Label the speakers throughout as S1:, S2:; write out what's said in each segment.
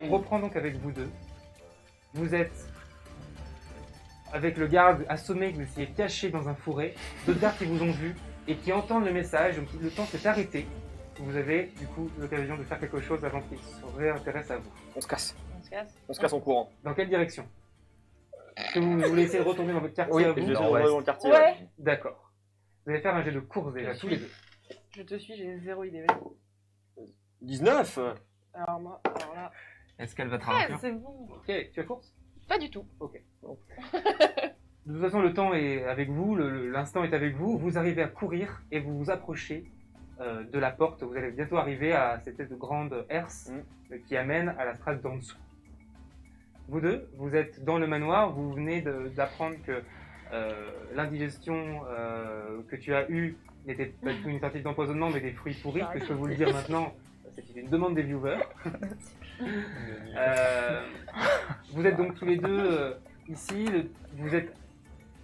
S1: On reprend donc avec vous deux. Vous êtes avec le garde assommé que vous étiez caché dans un fourré, d'autres gardes qui vous ont vu et qui entendent le message, donc le temps s'est arrêté. Vous avez du coup l'occasion de faire quelque chose avant qu'ils se réintéressent à vous.
S2: On se casse.
S3: On se casse.
S2: On se casse en courant.
S1: Dans quelle direction? Est-ce que vous voulez essayer de retourner dans votre quartier
S2: Oui,
S1: à
S2: je
S1: vous?
S2: vais
S1: Dans
S2: retourner
S1: l'ouest.
S2: dans le quartier.
S3: Ouais.
S1: D'accord. Vous allez faire un jet de course déjà,
S3: Je
S1: tous les deux.
S3: Je te suis, j'ai 0 idée. Vas-y.
S2: 19.
S3: Alors moi, alors là...
S4: Est-ce qu'elle va te
S3: 13,
S4: ralentir?
S3: c'est bon.
S1: Ok, tu as course?
S3: Pas du tout.
S1: Ok. De toute façon, le temps est avec vous, l'instant est avec vous. Vous arrivez à courir et vous vous approchez de la porte. Vous allez bientôt arriver à cette espèce de grande herse qui amène à la strate d'en dessous. Vous deux, vous êtes dans le manoir. Vous venez d'apprendre que l'indigestion que tu as eue n'était pas du tout une tentative d'empoisonnement, mais des fruits pourris. Que je peux vous le dire maintenant, c'est une demande des viewers. Vous êtes donc tous les deux ici. Vous êtes,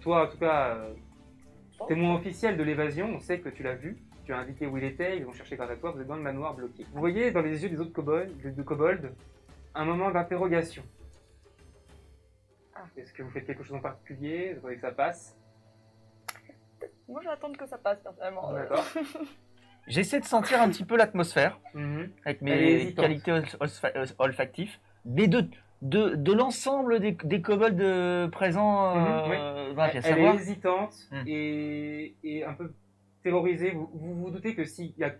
S1: toi en tout cas, témoin officiel de l'évasion. On sait que tu l'as vu. Tu as indiqué où il était. Ils ont cherché grâce à toi. Vous êtes dans le manoir bloqué. Vous voyez dans les yeux des autres kobolds un moment d'interrogation. Est-ce que vous faites quelque chose en particulier? Vous attendez que ça passe?
S3: Moi, je vais attendre que ça passe, personnellement.
S1: D'accord.
S4: J'essaie de sentir un petit peu l'atmosphère avec
S1: Elle est
S4: mes
S1: hésitante.
S4: qualités olfactives, mais de l'ensemble des kobolds présents
S1: Oui.
S4: dans la pièce.
S1: Elle
S4: Savoir-
S1: est hésitante et un peu terrorisée. Vous vous doutez que s'il y a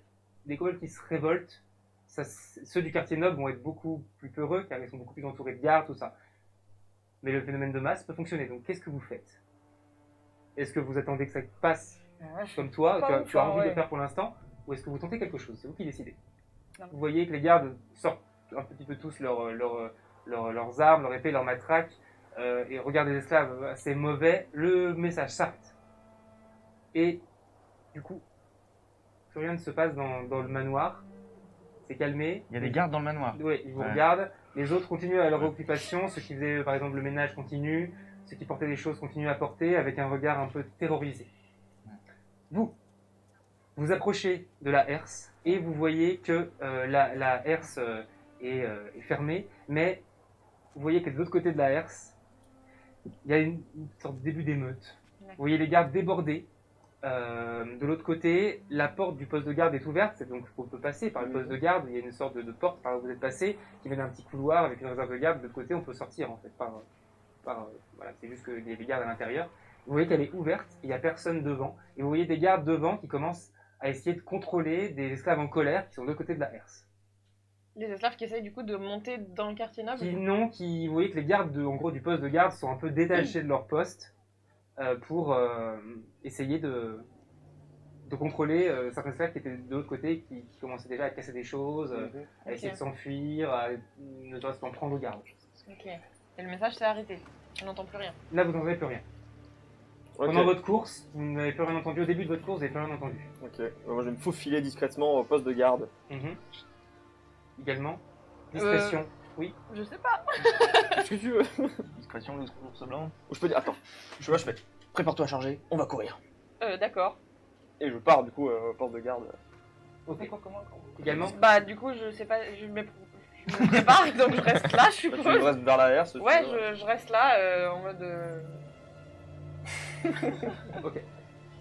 S1: des kobolds qui se révoltent, ceux du quartier noble vont être beaucoup plus peureux car ils sont beaucoup plus entourés de gardes, tout ça. Mais le phénomène de masse peut fonctionner. Donc qu'est-ce que vous faites? Est-ce que vous attendez que ça passe comme toi,
S3: Pas
S1: tu as
S3: ouf,
S1: envie de
S3: ouais.
S1: faire pour l'instant, ou est-ce que vous tentez quelque chose? C'est vous qui décidez.
S3: Non.
S1: Vous voyez que les gardes sortent un petit peu tous leurs armes, leurs épées, leurs matraques, et regardent les esclaves assez mauvais. Le message s'arrête. Et du coup, plus rien ne se passe dans le manoir. C'est calmé.
S4: Il y a des gardes dans le manoir.
S1: Oui, ils vous
S4: Ouais.
S1: regardent. Les autres continuent à leur occupation. Ceux qui faisaient par exemple le ménage continuent. Ceux qui portaient des choses continuent à porter avec un regard un peu terrorisé. Vous approchez de la herse et vous voyez que la herse est fermée, mais vous voyez que de l'autre côté de la herse, il y a une sorte de début d'émeute. Vous voyez les gardes débordés. De l'autre côté, la porte du poste de garde est ouverte, donc on peut passer par le poste de garde. Il y a une sorte de porte par où vous êtes passé qui mène à un petit couloir avec une réserve de garde. De l'autre côté, on peut sortir en fait. Voilà, c'est juste qu'il y a des gardes à l'intérieur. Vous voyez qu'elle est ouverte, il n'y a personne devant. Et vous voyez des gardes devant qui commencent à essayer de contrôler des esclaves en colère qui sont de l'autre côté de la herse.
S3: Les esclaves qui essayent du coup de monter dans le quartier noble.
S1: Vous voyez que les gardes en gros, du poste de garde sont un peu détachés de leur poste pour essayer de contrôler certains esclaves qui étaient de l'autre côté, qui commençaient déjà à casser des choses, à essayer de s'enfuir, à ne serait-ce qu'en prendre aux gardes.
S3: Ok. Et le message s'est arrêté. On n'entend plus rien.
S1: Là, vous n'entendez plus rien.
S2: Ok.
S1: Pendant votre course, vous n'avez plus rien entendu. Au début de votre course, vous n'avez plus rien entendu.
S2: Ok. Moi, je vais me faufiler discrètement au poste de garde.
S1: Également, discrétion.
S3: Je sais pas.
S2: Qu'est-ce que tu veux?
S4: Discrétion, l'ours blanc.
S2: Ou je peux dire, attends. Je fais. Prépare-toi à charger, on va courir.
S3: D'accord.
S2: Et je pars du coup au poste de garde.
S1: Ok.
S3: Comment
S1: Également,
S3: Bah du coup, je sais pas, je me prépare, donc je reste là, je
S2: Toi, tu
S3: suppose.
S2: restes vers la herse.
S3: Ouais,
S2: tu vois.
S3: je reste là en mode...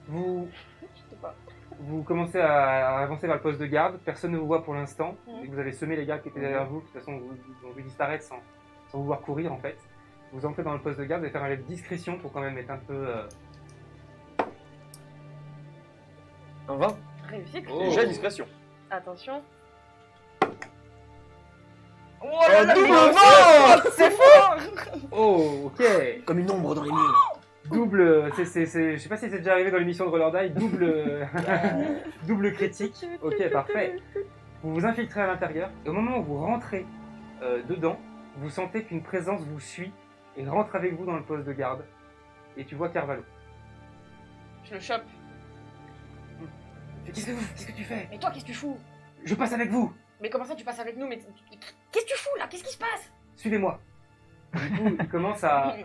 S1: vous,
S3: Je sais pas.
S1: vous commencez à avancer vers le poste de garde. Personne ne vous voit pour l'instant.
S3: Mhm.
S1: Et vous avez semé les gardes qui étaient derrière vous. De toute façon, vous ont vu disparaître sans vous voir courir en fait. Vous entrez dans le poste de garde. Vous allez faire un jet de discrétion pour quand même être un peu...
S2: Un 20.
S3: Réussite.
S1: Oh.
S2: J'ai discrétion.
S3: Attention. Oh
S2: là là,
S3: double c'est fort.
S1: Oh, ok.
S2: Comme une ombre dans les murs.
S1: Double, je sais pas si c'est déjà arrivé dans l'émission de Roller Die, double critique. Ok, parfait. Vous vous infiltrez à l'intérieur et au moment où vous rentrez dedans, vous sentez qu'une présence vous suit et rentre avec vous dans le poste de garde. Et tu vois Carvalho.
S3: Je le chope.
S1: Qu'est-ce que tu fais?
S3: Mais toi, qu'est-ce que tu fous?
S1: Je passe avec vous.
S3: Mais comment ça, tu passes avec nous? Mais qu'est-ce que tu fous là? Qu'est-ce qui se passe?
S1: Suivez-moi. Du coup, il commence à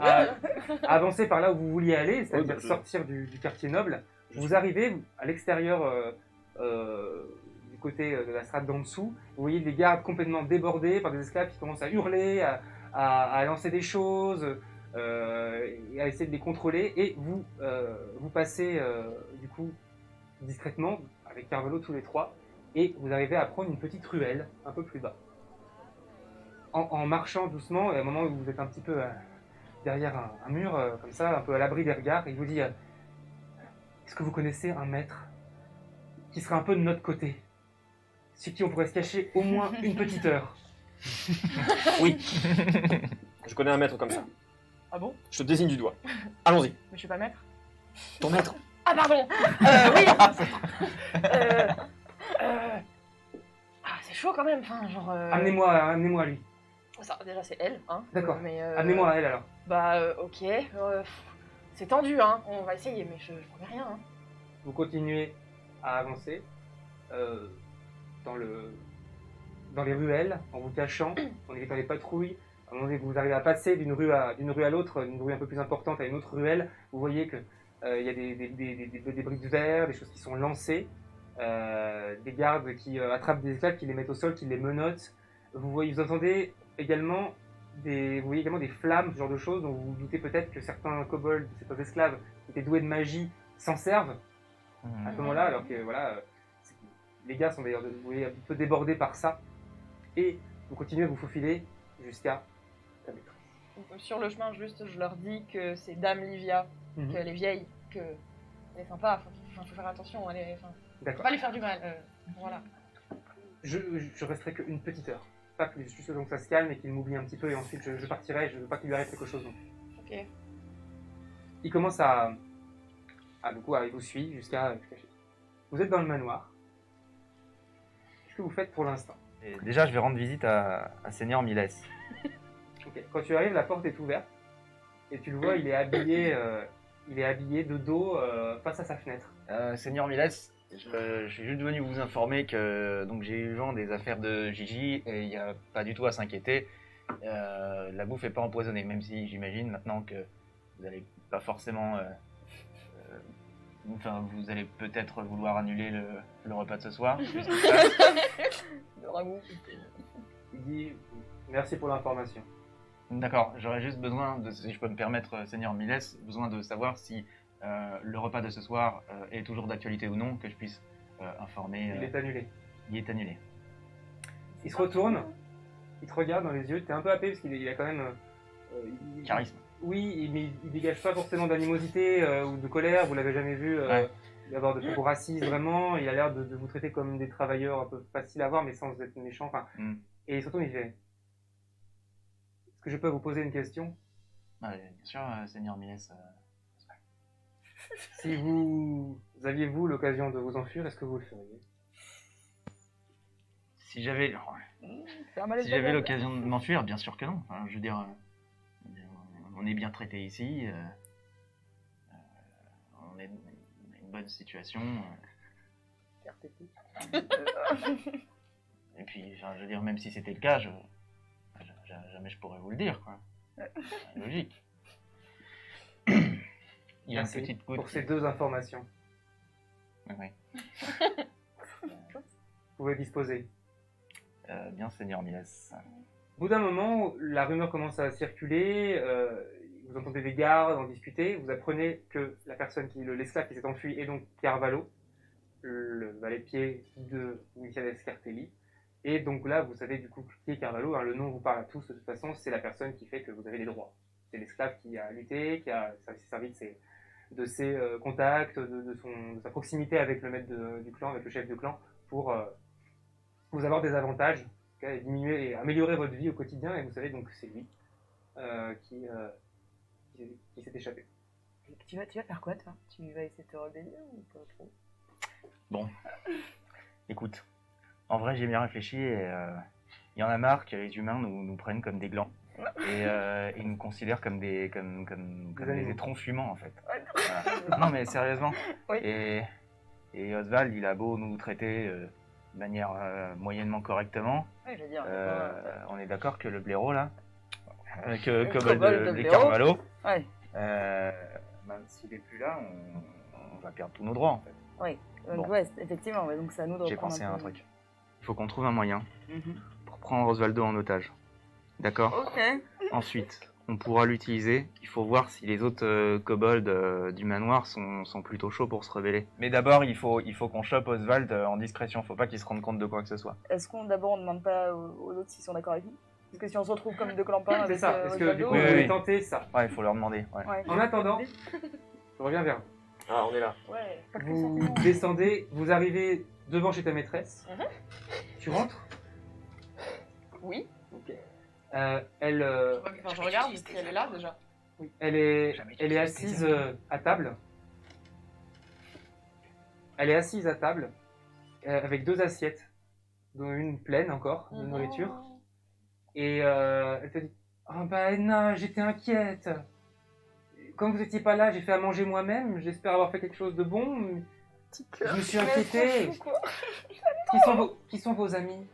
S1: avancer par là où vous vouliez aller, c'est-à-dire sortir du quartier noble. Vous arrivez à l'extérieur du côté de la strate d'en dessous. Vous voyez des gardes complètement débordés par des esclaves qui commencent à hurler, à lancer des choses, et à essayer de les contrôler. Et vous, vous passez du coup discrètement avec Carvalho tous les trois, et vous arrivez à prendre une petite ruelle un peu plus bas. En marchant doucement, et à un moment où vous êtes un petit peu derrière un mur, comme ça, un peu à l'abri des regards, il vous dit est-ce que vous connaissez un maître qui serait un peu de notre côté, sur qui on pourrait se cacher au moins une petite heure?
S2: Oui. Je connais un maître comme ça.
S3: Ah bon?
S2: Je te désigne du doigt. Allons-y.
S3: Mais je suis pas maître.
S2: Ton maître.
S3: Ah pardon. Oui. Ah c'est chaud quand même. Enfin genre.
S1: Amenez-moi lui.
S3: Ça, déjà c'est elle, hein.
S1: D'accord.
S3: Mais
S1: Amenez-moi à elle alors.
S3: Bah ok. C'est tendu, hein. On va essayer, mais je promets rien. Hein.
S1: Vous continuez à avancer dans les ruelles, en vous cachant, en évitant les patrouilles. À un moment donné, vous arrivez à passer d'une rue à l'autre, d'une rue un peu plus importante à une autre ruelle. Vous voyez que il y a des briques de verre, des choses qui sont lancées, des gardes qui attrapent des esclaves, qui les mettent au sol, qui les menottent. Vous entendez également vous voyez également des flammes, ce genre de choses, dont vous vous doutez peut-être que certains kobolds, certains esclaves qui étaient doués de magie, s'en servent à ce moment-là, alors que voilà, les gars sont d'ailleurs, vous voyez, un peu débordés par ça, et vous continuez à vous faufiler jusqu'à la maîtresse.
S3: Sur le chemin, juste, je leur dis que c'est Dame Livia, qu'elle est vieille, qu'elle est sympa, faut faire attention, faut
S1: D'accord.
S3: pas lui faire du mal, voilà.
S1: Je resterai qu'une petite heure. Pas plus, juste donc ça se calme et qu'il m'oublie un petit peu, et ensuite je partirai, je veux pas qu'il lui arrive quelque chose. Donc.
S3: Ok.
S1: Il commence à il vous suit jusqu'à chez vous. Vous êtes dans le manoir. Qu'est-ce que vous faites pour l'instant?
S4: Et déjà, je vais rendre visite à Seigneur Miles.
S1: Ok. Quand tu arrives, la porte est ouverte et tu le vois, il est habillé de dos face à sa fenêtre.
S4: Seigneur Miles, je suis juste venu vous informer que donc j'ai eu vent des affaires de Gigi et il n'y a pas du tout à s'inquiéter. La bouffe n'est pas empoisonnée, même si j'imagine maintenant que vous n'allez pas forcément... vous allez peut-être vouloir annuler le repas de ce soir.
S3: Le ragoût.
S1: Il dit merci pour l'information.
S4: D'accord, j'aurais juste besoin, si je peux me permettre, Seigneur Miles, besoin de savoir si le repas de ce soir est toujours d'actualité ou non, que je puisse informer.
S1: Il est annulé.
S4: Il est annulé.
S1: Il se retourne, il te regarde dans les yeux, t'es un peu happé parce qu'il a quand même...
S4: Charisme.
S1: Oui, mais il dégage pas forcément d'animosité ou de colère, vous l'avez jamais vu avoir de propos racistes vraiment, il a l'air de vous traiter comme des travailleurs un peu faciles à voir mais sans être méchant. Et il se retourne et il fait est-ce que je peux vous poser une question?
S4: Bien sûr, Seigneur Miles.
S1: Si vous aviez l'occasion de vous enfuir, est-ce que vous le feriez?
S4: Si j'avais l'occasion de m'enfuir, bien sûr que non. Enfin, je veux dire, on est bien traité ici, on est dans une bonne situation. Et puis, enfin, je veux dire, même si c'était le cas, jamais je pourrais vous le dire, quoi. Logique. Il y a
S1: Merci
S4: une petite goutte.
S1: pour ces deux informations.
S4: Oui.
S1: Vous pouvez disposer.
S4: Bien, Seigneur Miles.
S1: Au bout d'un moment, la rumeur commence à circuler, vous entendez des gardes en discuter, vous apprenez que la personne l'esclave qui s'est enfui est donc Carvalho, le valet de pied de Michele Scartelli. Et donc là, vous savez du coup qui est Carvalho, le nom vous parle à tous de toute façon, c'est la personne qui fait que vous avez les droits. C'est l'esclave qui a lutté, qui a servi de ses contacts, de sa proximité avec le maître du clan, avec le chef de clan, pour vous avoir des avantages, diminuer et améliorer votre vie au quotidien, et vous savez donc que c'est lui qui s'est échappé.
S3: Tu vas faire quoi toi? Tu vas essayer de te rebeller ou pas trop?
S4: Bon, écoute, en vrai j'ai bien réfléchi et il y en a marre que les humains nous prennent comme des glands et ils nous considèrent comme des étrons fumants en fait. Voilà. Non mais sérieusement.
S3: Oui.
S4: Et Oswald il a beau nous traiter de manière moyennement correctement.
S3: Ouais, je veux dire,
S4: on est d'accord que le blaireau là,
S3: Kobold
S4: de
S3: blaireau.
S4: Carvalho,
S3: Ouais.
S4: même s'il est plus là, on va perdre tous nos droits en fait.
S3: Oui. Donc
S4: Bon.
S3: ouais, effectivement, ouais, donc c'est à nous de
S4: J'ai
S3: reprendre
S4: pensé à un
S3: peu.
S4: truc. Il faut qu'on trouve un moyen
S3: Mhm.
S4: pour prendre Osvaldo en otage. D'accord?
S3: Ok.
S4: Ensuite, on pourra l'utiliser. Il faut voir si les autres kobolds du manoir sont plutôt chauds pour se rebeller. Mais d'abord, il faut qu'on chope Oswald en discrétion. Faut pas qu'il se rende compte de quoi que ce soit.
S3: Est-ce qu'on d'abord on demande pas aux autres s'ils sont d'accord avec nous? Parce que si on se retrouve comme deux clampins
S1: C'est
S3: avec
S1: ça, est-ce que du
S3: Osvaldo,
S1: coup,
S4: Oui,
S1: vous
S4: oui,
S1: voulez
S4: oui.
S1: tenter ça?
S4: Ouais, il faut leur demander. Ouais.
S3: ouais.
S1: En attendant, je reviens vers vous.
S2: Ah, on est là.
S3: Ouais, pas que
S1: Vous
S3: ça.
S1: descendez, vous arrivez devant chez ta maîtresse.
S3: Mhm.
S1: Tu rentres.
S3: Oui.
S1: Elle,
S3: Enfin, je regarde si elle est là déjà.
S1: elle est,
S4: Jamais tu
S1: elle est
S4: fais
S1: assise
S4: tes
S1: à table. Elle est assise à table avec 2 assiettes, dont une pleine encore de nourriture. Et elle te dit: "Ah bah Edna, j'étais inquiète. Comme vous n'étiez pas là, j'ai fait à manger moi-même. J'espère avoir fait quelque chose de bon. Mais je me suis inquiétée. Qui sont vos amis?"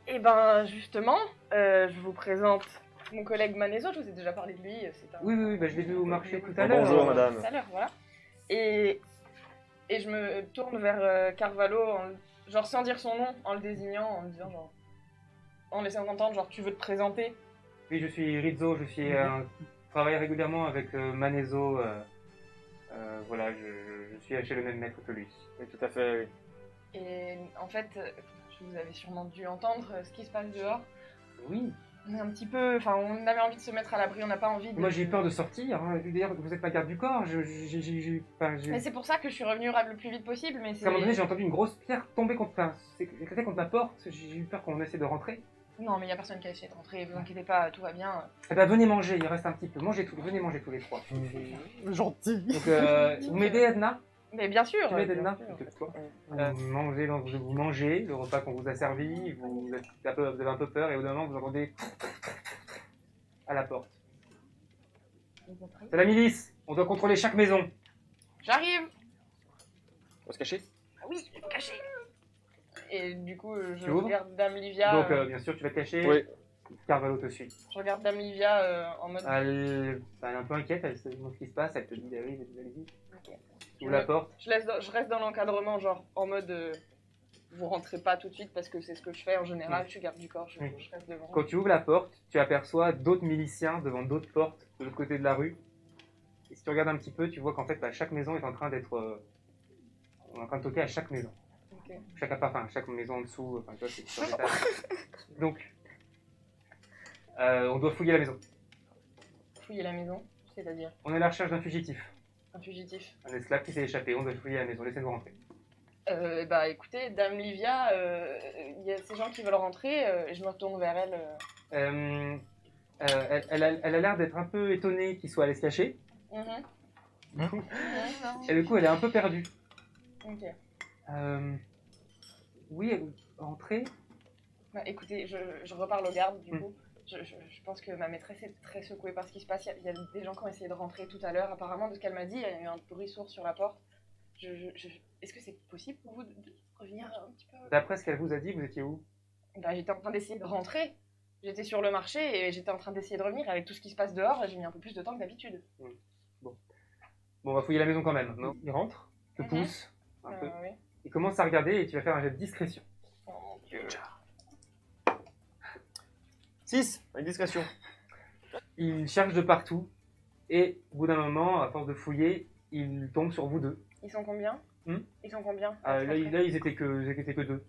S3: Et ben justement, je vous présente mon collègue Manezo, je vous ai déjà parlé de lui. C'est un...
S1: Oui, bah, je l'ai vu au marché tout à
S2: Oh,
S1: l'heure.
S2: bonjour, madame.
S3: Tout à l'heure, voilà. Et je me tourne vers Carvalho, genre sans dire son nom, en le désignant, en me disant genre... En laissant entendre, genre tu veux te présenter?
S1: Oui, je suis Rizzo, je travaille régulièrement avec Manezo. Voilà, je suis chez le même maître que lui.
S2: Oui, tout à fait, oui.
S3: Et en fait, vous avez sûrement dû entendre ce qui se passe dehors.
S1: Oui.
S3: On est un petit peu... Enfin, on avait envie de se mettre à l'abri, on n'a pas envie de...
S1: Moi, j'ai eu peur de sortir. Hein. D'ailleurs, vous êtes ma garde du corps.
S3: Mais c'est pour ça que je suis revenue le plus vite possible, mais c'est...
S1: À un moment donné, j'ai entendu une grosse pierre tomber éclater contre ma porte. J'ai eu peur qu'on essaie de rentrer.
S3: Non, mais il n'y a personne qui a essayé de rentrer, vous inquiétez pas, tout va bien.
S1: Eh ben, venez manger, il reste un petit peu. Venez manger tous les 3.
S2: Gentil.
S1: Donc, vous m'aidez, Edna?
S3: Mais bien sûr.
S1: Tu m'aides,
S3: bien
S1: Edna?
S3: sûr.
S1: Vous mangez le repas qu'on vous a servi, vous avez un peu peur et au bout d'un moment vous entendez à la porte. C'est la milice, on doit contrôler chaque maison.
S3: J'arrive.
S2: On va se cacher.
S3: Ah oui, caché. Et du coup, je
S1: Tu ouvres
S3: regarde Dame Livia.
S1: Donc bien sûr tu vas te cacher,
S2: Oui.
S1: Carvalho te suit.
S3: Je regarde Dame Livia en mode.
S1: Elle est un peu inquiète, elle se demande ce qui se passe, elle te dit oui, allez-y.
S3: Ok.
S1: Tu ouvres la porte.
S3: Je reste dans l'encadrement, genre en mode. Vous rentrez pas tout de suite parce que c'est ce que je fais en général, je suis garde du corps, je reste devant.
S1: Quand tu ouvres la porte, tu aperçois d'autres miliciens devant d'autres portes de l'autre côté de la rue. Et si tu regardes un petit peu, tu vois qu'en fait chaque maison est en train d'être... on est en train de toquer à chaque maison.
S3: Ok.
S1: Chaque maison en dessous, enfin, tu vois, c'est sur l'étage. Donc, on doit fouiller la maison.
S3: Fouiller la maison, c'est-à-dire
S1: On est à la recherche d'un fugitif,
S3: un fugitif.
S1: un esclave qui s'est échappé. On doit fouiller la maison. Laissez-nous rentrer.
S3: Bah écoutez, Dame Livia, il y a ces gens qui veulent rentrer, et je me retourne vers elle.
S1: Elle a l'air d'être un peu étonnée qu'il soit allé se cacher. Et du coup, elle est un peu perdue.
S3: Ok.
S1: Oui, rentrez.
S3: Bah écoutez, je reparle au garde du coup. Je pense que ma maîtresse est très secouée par ce qui se passe. Il y a des gens qui ont essayé de rentrer tout à l'heure. Apparemment, de ce qu'elle m'a dit, il y a eu un bruit sourd sur la porte. Est-ce que c'est possible pour vous de revenir un petit peu?
S1: D'après ce qu'elle vous a dit, vous étiez où?
S3: Bah, j'étais en train d'essayer de rentrer. J'étais sur le marché et j'étais en train d'essayer de revenir. Avec tout ce qui se passe dehors, j'ai mis un peu plus de temps que d'habitude.
S1: Bon, on va fouiller la maison quand même. Non, il rentre, te pousse un peu.
S3: Oui.
S1: Il commence à regarder et tu vas faire un jet de discrétion.
S3: Oh mon Dieu.
S2: 6, avec discrétion.
S1: Il cherche de partout et au bout d'un moment, à force de fouiller, il tombe sur vous deux.
S3: Ils sont combien? Ils sont combien?
S1: Là, ils étaient que 2.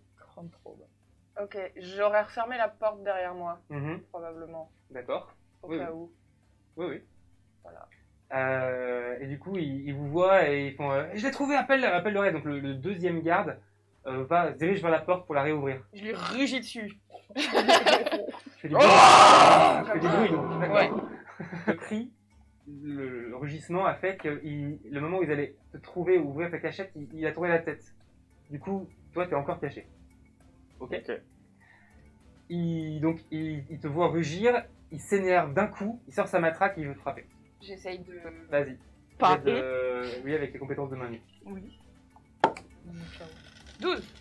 S3: Ok, j'aurais refermé la porte derrière moi,
S1: Mhm.
S3: probablement.
S1: D'accord.
S3: Au
S1: Oui,
S3: cas où.
S1: Oui.
S3: Voilà.
S1: Et du coup, ils vous voient et ils font je l'ai trouvé, appelle le reste. Donc le deuxième garde se dirige vers la porte pour la réouvrir.
S3: Je lui rugis dessus.
S1: Je fais du bruit. Je fais du bruit, donc. D'accord.
S3: Ouais.
S1: Le cri, le rugissement a fait que le moment où ils allaient te trouver ou ouvrir ta cachette, il a tourné la tête. Du coup, toi, t'es encore caché. Ok. Il te voit rugir, il s'énerve d'un coup, il sort sa matraque et il veut te frapper.
S3: J'essaye de...
S1: Vas-y. Oui, avec les compétences de main nue.
S3: Oui. 12.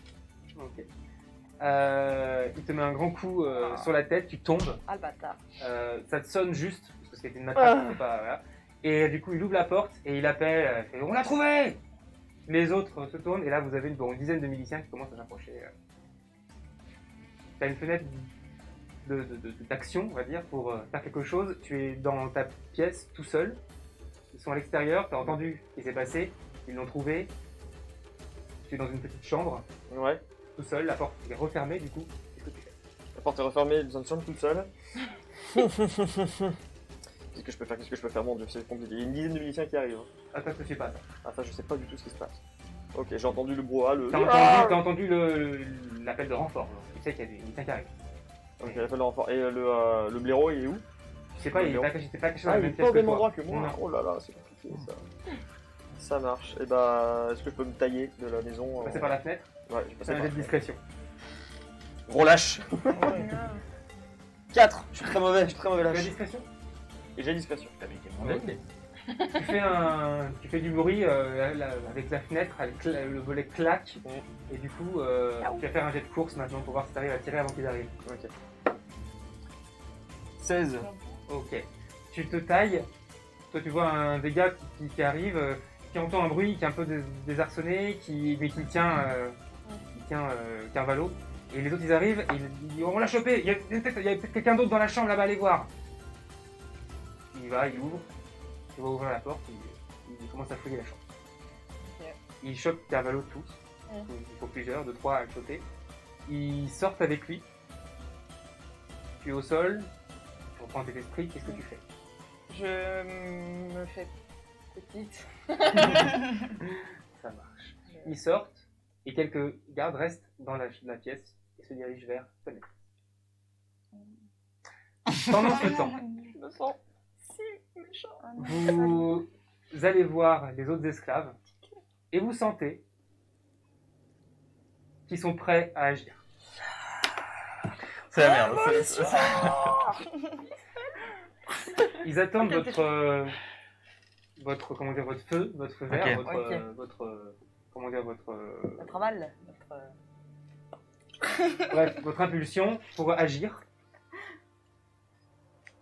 S1: Ok. Il te met un grand coup sur la tête, tu tombes.
S3: Ah le bâtard.
S1: Ça te sonne juste, parce que c'était une matraque, c'est pas... Voilà. Et du coup, il ouvre la porte et il appelle, il fait, on l'a trouvé! Les autres se tournent et là vous avez une dizaine de miliciens qui commencent à s'approcher. Tu as une fenêtre d'action, on va dire, pour faire quelque chose. Tu es dans ta pièce tout seul. Ils sont à l'extérieur, tu as entendu ce qui s'est passé, ils l'ont trouvé. Tu es dans une petite chambre,
S2: Ouais.
S1: tout seul, la porte est refermée du coup. Qu'est-ce que tu fais?
S2: La porte est refermée, dans une chambre toute seule. Qu'est-ce que je peux faire? Qu'est-ce que je peux faire? Mon dieu, c'est compliqué. Il y a une dizaine de miliciens qui arrivent.
S1: Ah, ça ne te suffit pas ça.
S2: Ah, ça, je sais pas du tout ce qui se passe. Ok, j'ai entendu le brouhaha, le.
S1: T'as entendu l'appel de renfort. Donc. Tu sais qu'il y a des miliciens qui arrivent.
S2: Ok, l'appel de renfort. Et le blaireau, il est où?
S1: Je sais pas, il
S2: Le
S1: était pas caché dans
S2: Ah,
S1: la
S2: il est
S1: même
S2: pas
S1: pièce
S2: au
S1: que
S2: même
S1: toi.
S2: endroit que moi.
S1: Non.
S2: Oh là là, c'est compliqué ça. Ça marche. Et bah, est-ce que je peux me tailler de la maison?
S1: Passer par la fenêtre,
S2: Ouais, je vais
S1: c'est
S2: passer
S1: un
S2: par
S1: jet
S2: la
S1: de discrétion.
S2: Gros lâche.
S3: Oh, non.
S2: 4. Je suis très mauvais
S1: Tu as
S2: lâche.
S1: discrétion?
S2: Et j'ai discrétion.
S4: T'avais été demandé.
S1: Tu fais du bruit avec la fenêtre, avec le volet claque, et du coup, tu vas faire un jet de course maintenant pour voir si tu arrives à tirer avant qu'ils arrivent.
S2: Ok. 16.
S1: Ok. Tu te tailles, toi tu vois un des gars qui arrive, qui entend un bruit, qui est un peu désarçonné, mais qui tient Carvalho. Et les autres ils arrivent, et ils disent on l'a chopé, il y a peut-être quelqu'un d'autre dans la chambre là-bas, allez voir. Il va, il ouvre, il va ouvrir la porte, il commence à fouiller la chambre.
S3: Ok.
S1: Il chope Carvalho tous, il faut plusieurs, 2, 3 à le choper. Ils sortent avec lui, tu es au sol, tu reprends tes esprits, qu'est-ce que tu fais?
S3: Je me fais petite.
S1: Ça marche. Ils sortent, et quelques gardes restent dans la pièce et se dirigent vers fenêtre. Pendant ce temps,
S3: Je me sens si méchant.
S1: vous allez voir les autres esclaves et vous sentez qu'ils sont prêts à agir.
S4: C'est la merde.
S1: Ils attendent votre feu, votre vert,
S5: Ok. Notre aval,
S1: votre impulsion pour agir.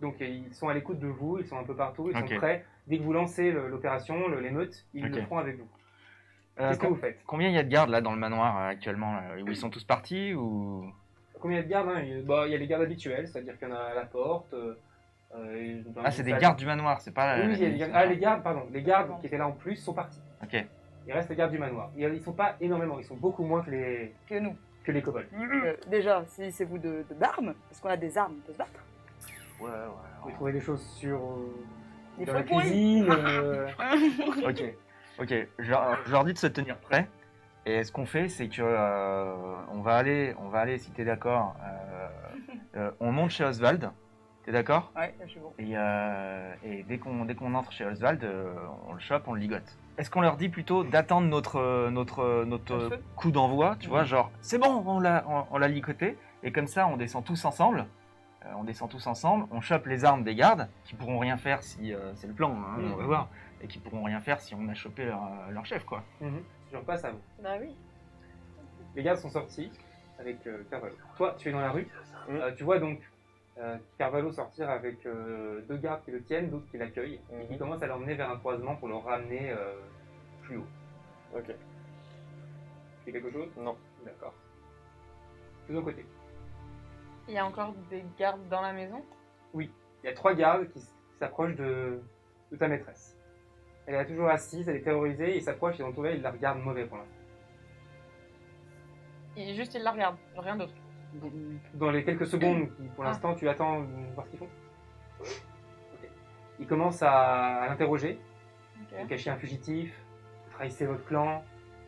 S1: Donc ils sont à l'écoute de vous, ils sont un peu partout, ils sont
S4: Ok.
S1: prêts. Dès que vous lancez l'opération, l'émeute, ils
S4: Ok.
S1: le feront avec vous. Qu'est-ce que vous faites?
S4: Combien il y a de gardes là dans le manoir actuellement là, où ils sont tous partis ou...
S1: Combien de gardes hein? Il y a les gardes habituels, c'est-à-dire qu'il y en a à la porte.
S4: Ah, c'est des gardes du manoir, c'est pas...
S1: Oui, il y a les gardes. Ah, les gardes, pardon. Les gardes qui étaient là en plus sont partis.
S4: Ok.
S1: Il reste les gardes du manoir. Ils sont pas énormément, ils sont beaucoup moins que
S5: que nous.
S1: les kobolds.
S5: Déjà, si c'est vous d'armes, parce qu'on a des armes, on peut se battre.
S4: Ouais,
S1: Vous pouvez trouver des choses sur
S5: Des
S1: dans la
S5: faux pourris.
S1: cuisine.
S4: Ok. Ok. Je leur dis de se tenir prêts. Et ce qu'on fait, c'est que on va aller, si t'es d'accord, on monte chez Oswald. T'es d'accord?
S5: Ouais, je suis bon.
S4: Et dès qu'on entre chez Oswald, on le chope, on le ligote. Est-ce qu'on leur dit plutôt d'attendre notre
S5: feu.
S4: coup d'envoi, tu vois, genre c'est bon, on l'a ligoté, et comme ça on descend tous ensemble. On chope les armes des gardes, qui pourront rien faire si c'est le plan, hein, on va voir, et qui pourront rien faire si on a chopé leur chef, quoi.
S1: Je repasse à vous.
S3: Bah oui.
S1: Les gardes sont sortis avec Carvalho. Toi, tu es dans la rue.
S2: Mhm.
S1: Tu vois donc Carvalho sortir avec 2 gardes qui le tiennent, d'autres qui l'accueillent, et qui commencent à l'emmener vers un croisement pour le ramener plus haut.
S2: Ok.
S1: Tu fais quelque chose?
S2: Non.
S1: D'accord. De ton côté.
S3: Il y a encore des gardes dans la maison.
S1: Il y a 3 gardes qui s'approchent de ta maîtresse. Elle est toujours assise, elle est terrorisée, ils s'approchent, ils ont trouvé, ils la regardent mauvais pour l'instant.
S3: Juste ils la regardent, rien d'autre.
S1: Dans les quelques secondes, pour l'instant, tu attends voir ce qu'ils font. Ok. Ils commencent à l'interroger.
S3: Ok.
S1: Vous cachez un fugitif, vous trahissez votre clan,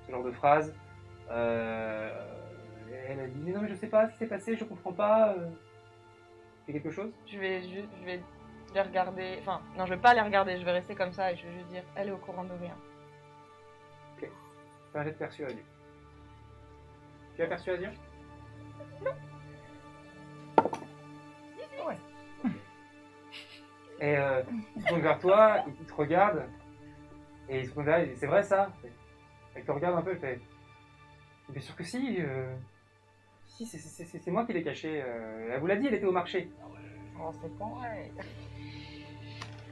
S1: ce genre de phrases. Elle a dit non mais je sais pas ce qui s'est passé, je comprends pas. C'est quelque chose?
S3: Je vais les regarder. Enfin, non, je vais pas les regarder, je vais rester comme ça et je vais juste dire elle est au courant de rien.
S1: Fais un jet de persuasion. Tu as persuasion? Et ils se tournent vers toi, ils te regardent, et ils se tournent vers elle, c'est vrai ça? Elle te regarde un peu, elle fait bien sûr que si, si c'est moi qui l'ai caché, elle vous l'a dit, elle était au marché.
S5: Oh, c'est pas vrai.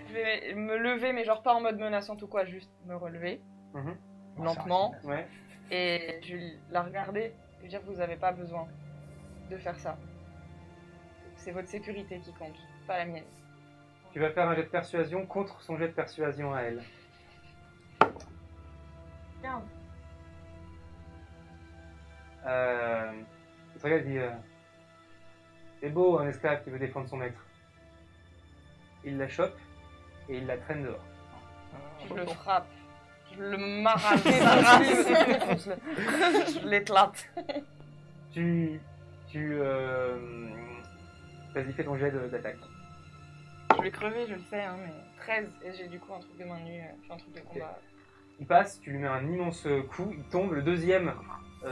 S3: Je vais me lever, mais genre pas en mode menaçante ou quoi, juste me relever. lentement,
S1: Ouais.
S3: et je vais la regarder et lui dire vous n'avez pas besoin de faire ça. C'est votre sécurité qui compte, pas la mienne.
S1: Tu vas faire un jet de persuasion contre son jet de persuasion à elle.
S3: 15.
S1: Il te regarde et dit c'est beau un esclave qui veut défendre son maître. Il la chope et il la traîne dehors.
S3: Je le frappe. Je le m'arrache. Je l'éclate.
S1: Vas-y, fais ton jet d'attaque.
S3: Je vais crever, je le sais, hein, mais 13. Et j'ai du coup un truc de main nue, je fais un truc de combat.
S1: Il passe, tu lui mets un immense coup, il tombe, le deuxième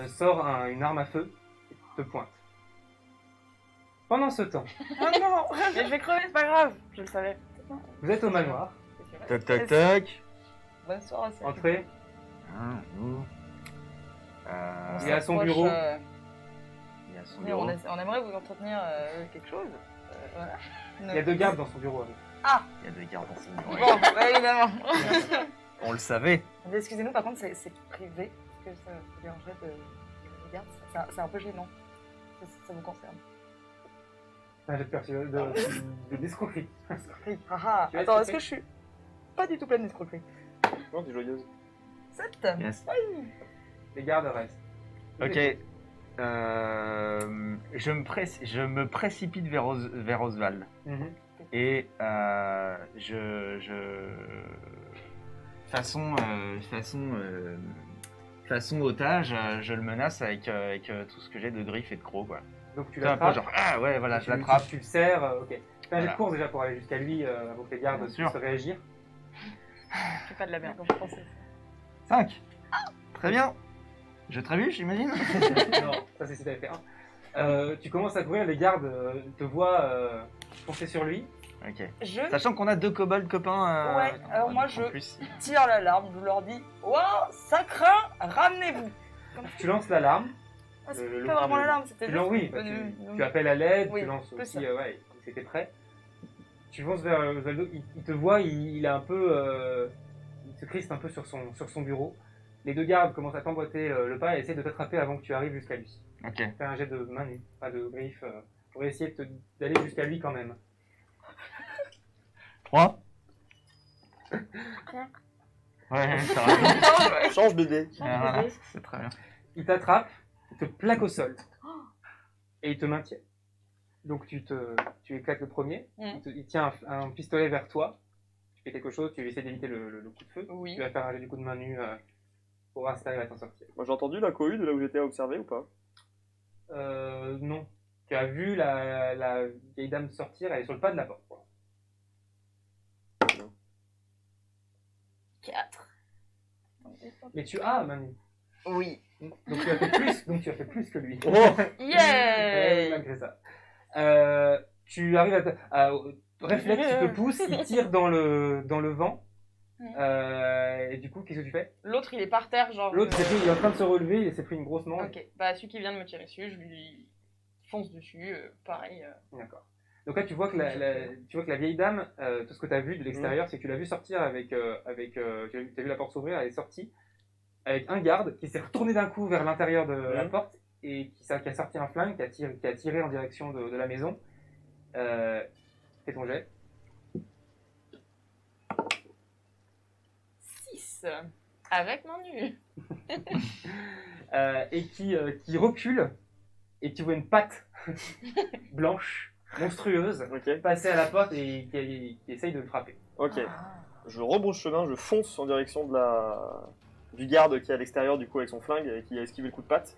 S1: sort une arme à feu et te pointe. Pendant ce temps,
S3: Oh non. Mais je vais crever, c'est pas grave. Je le savais.
S1: vous êtes au manoir,
S4: Toc toc toc.
S3: Bonne soirée.
S1: entrez,
S4: Hein, nous.
S1: Il est à son bureau.
S4: Il est à son
S3: Mais
S4: bureau.
S3: on aimerait vous entretenir quelque chose. Voilà.
S1: il y a 2 gardes dans son bureau.
S4: Il y a 2 gardes dans son bureau.
S3: Bon, bah, évidemment.
S4: On le savait.
S5: Mais excusez-nous, par contre, c'est privé. Est-ce que ça vous dérangerait de regarder? C'est un peu gênant. Ça vous concerne.
S1: Un jet de persuasion de d'escroquerie.
S5: Oui. Haha.
S1: Tu as
S5: Attends,
S1: escroqué
S5: est-ce que je suis pas du tout pleine d'escroquerie?
S2: Non, t'es joyeuse.
S5: 7.
S4: Yes.
S1: Les gardes restent.
S4: Ok. Je me précipite vers Oswald.
S1: Mhm.
S4: Et façon otage, je le menace avec tout ce que j'ai de griffes et de crocs, quoi.
S1: Donc tu
S4: C'est un peu
S1: l'attrapes.
S4: genre, ah ouais, voilà, je
S1: tu-
S4: l'attrape.
S1: Tu le serres, ok. Fais un jet de
S4: Voilà.
S1: course déjà pour aller jusqu'à lui avant que les gardes
S4: Bien
S1: puissent
S4: sûr.
S1: se réagir.
S3: Je fais pas de la merde, donc je pensais.
S4: 5. Très bien. Je trébuche, j'imagine.
S1: Non, ça c'est si t'avais fait un. Tu commences à courir, les gardes te voient foncer sur lui.
S4: Ok.
S5: Je
S4: Sachant qu'on a 2 kobolds copains.
S5: Ouais, alors moi,
S4: en
S5: je-
S4: plus.
S5: tire l'alarme, je leur dis waouh, ça craint, ramenez-vous.
S1: Tu lances l'alarme.
S5: Ah, c'est
S1: Le-
S5: pas vraiment
S1: le-
S5: l'alarme, c'était
S1: Tu
S5: juste.
S1: lances, oui, tu appelles à l'aide,
S5: Oui,
S1: tu lances
S5: plus
S1: aussi,
S5: ça.
S1: ouais, c'était prêt. Tu fonces vers Osvaldo, il te voit, il est un peu. Il se crispe un peu sur son bureau. Les 2 gardes commencent à t'emboîter le pas et essaient de t'attraper avant que tu arrives jusqu'à lui.
S4: Ok.
S1: Fais un jet de main nue, pas de griffes, pour essayer d'aller jusqu'à lui quand même.
S4: 3. Ouais, ça va.
S2: Change de dé.
S4: Voilà, c'est très bien.
S1: Il t'attrape, il te plaque au sol et il te maintient. Donc tu éclates le premier, il tient un pistolet vers toi, tu fais quelque chose, tu essaies d'éviter le coup de feu.
S3: Oui.
S1: Tu vas faire un jet du coup de main nue pour voir si t'arrives à t'en sortir.
S2: Moi j'ai entendu la cohue de là où j'étais à observer ou pas?
S1: Non. Tu as vu la vieille dame sortir, elle est sur le pas de la porte.
S3: 4.
S1: Mais tu as main nue.
S5: Oui.
S1: Donc tu as fait plus que lui.
S2: Oh
S3: Yeah.
S1: Malgré ça. Tu arrives réflexe, tu te pousses, il tire dans le vent. Et du coup, qu'est-ce que tu fais?
S3: L'autre, il est par terre, genre.
S1: L'autre, il est en train de se relever, il s'est pris une grosse manche.
S3: Ok, bah celui qui vient de me tirer dessus, je lui fonce dessus, pareil.
S1: D'accord. Donc là, tu vois que la vieille dame, tout ce que tu as vu de l'extérieur, c'est que tu l'as vu sortir tu as vu la porte s'ouvrir, elle est sortie avec un garde qui s'est retourné d'un coup vers l'intérieur de la porte et qui a sorti un flingue, qui a tiré en direction de la maison. Fais ton jet.
S3: 6. Avec main nue.
S1: Et qui recule et tu vois une patte blanche, monstrueuse,
S2: Ok,
S1: passer à la porte et qui essaye de le frapper.
S2: ok. Je rebrousse chemin, je fonce en direction du garde qui est à l'extérieur du coup avec son flingue et qui a esquivé le coup de patte.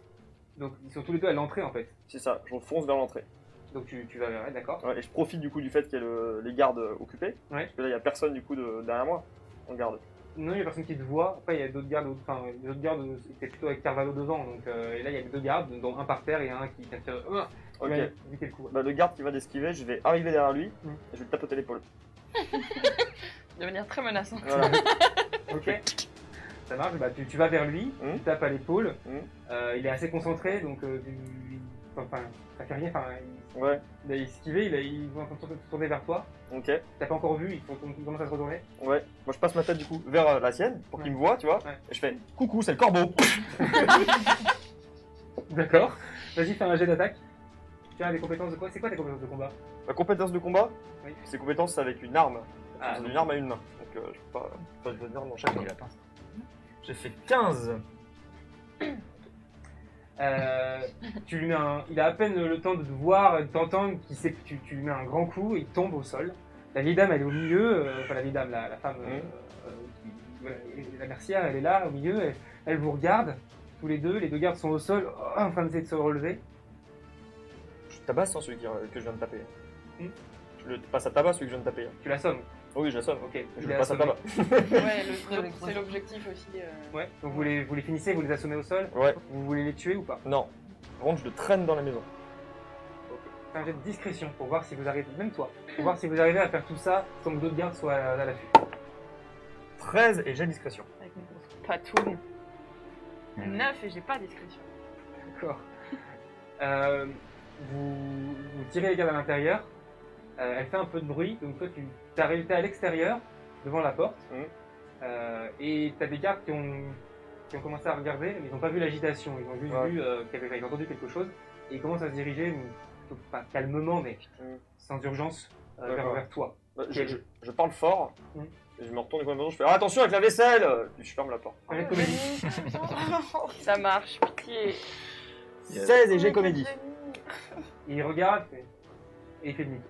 S1: Donc ils sont tous les deux à l'entrée en fait.
S2: C'est ça, je fonce vers l'entrée.
S1: Donc tu vas vers elle, d'accord?
S2: Ouais, et je profite du coup du fait qu'il y ait les gardes occupés.
S1: Ouais.
S2: Parce que là il n'y a personne du coup derrière moi en garde.
S1: Non, il n'y a personne qui te voit. Après, il y a d'autres gardes. Enfin, les autres gardes étaient plutôt avec Carvalho devant. Donc, et là, il y a 2 gardes, dont un par terre et un qui tient.
S2: Ok.
S1: Éviter le coup.
S2: Bah, le garde qui va d'esquiver, je vais arriver derrière lui et je vais le tapoter l'épaule.
S3: Devenir très menaçant.
S2: Voilà.
S1: Ok. Ça marche. Bah, tu vas vers lui,
S2: Mm.
S1: tu tapes à l'épaule.
S2: Mm.
S1: Il est assez concentré, donc enfin, ça fait rien, enfin,
S2: Ouais,
S1: il a esquivé, il va tourner vers toi.
S2: ok.
S1: T'as pas encore vu, il faut qu'on commence à se retourner.
S2: Ouais. Moi, je passe ma tête du coup vers la sienne pour qu'il me voit, tu vois.
S1: Ouais.
S2: Et je fais coucou, c'est le corbeau.
S1: D'accord. Vas-y, fais un jet d'attaque. Tu as des compétences de quoi? C'est quoi tes compétences de combat?
S2: Ma compétence de combat,
S1: Oui.
S2: c'est compétence avec une arme.
S1: Ah,
S2: C'est
S1: donc-
S2: une arme à une main. Donc je peux pas. Enfin, je veux dire dans chaque main.
S4: Il a pince.
S2: J'ai fait 15.
S1: Tu lui mets il a à peine le temps de te voir, de t'entendre, qu'il sait que tu lui mets un grand coup et il tombe au sol. La vieille dame, elle est au milieu, enfin la vieille dame, la femme, voilà, la mercière, elle est là au milieu, elle vous regarde, tous les deux gardes sont au sol, en train d'essayer de se relever.
S2: Je tabasse celui que je viens de taper.
S1: Hmm.
S2: Je le passe à tabac celui que je viens de taper.
S1: Tu l'assommes.
S2: Oh oui, je l'assomme.
S1: Ok,
S2: Je
S1: il
S2: le
S1: est
S2: passe à
S1: assommé.
S2: tabac.
S3: Ouais, c'est l'objectif aussi.
S1: Ouais, donc vous les finissez, vous les assommez au sol,
S2: Ouais.
S1: vous voulez les tuer ou pas?
S2: Non. Par contre, je le traîne dans la maison.
S1: Fais un jet de discrétion pour voir si vous arrivez, même toi, pour voir si vous arrivez à faire tout ça sans que d'autres gardes soient à l'affût.
S2: 13 et j'ai discrétion.
S3: Avec mes grosses patounes. 9 et j'ai pas discrétion.
S1: D'accord. Vous tirez les gardes à l'intérieur. Elle fait un peu de bruit, donc toi tu t'es à l'extérieur, devant la porte.
S2: Mhm.
S1: Et tu as des gardes qui ont commencé à regarder, mais ils n'ont pas vu l'agitation. Ils ont juste
S2: Ouais.
S1: vu ils ont entendu quelque chose. Et ils commencent à se diriger, plutôt pas calmement, mais
S2: Mhm.
S1: sans urgence,
S2: D'accord.
S1: vers toi.
S2: Bah,
S1: Quel-
S2: je parle fort.
S1: Hmm.
S2: Et je me retourne dans la maison, je fais ah, attention avec la vaisselle. Puis je ferme la porte.
S1: Un jet de comédie.
S3: Ça marche, pitié.
S2: 16 et j'ai comédie.
S1: Et il regarde et il fait demi.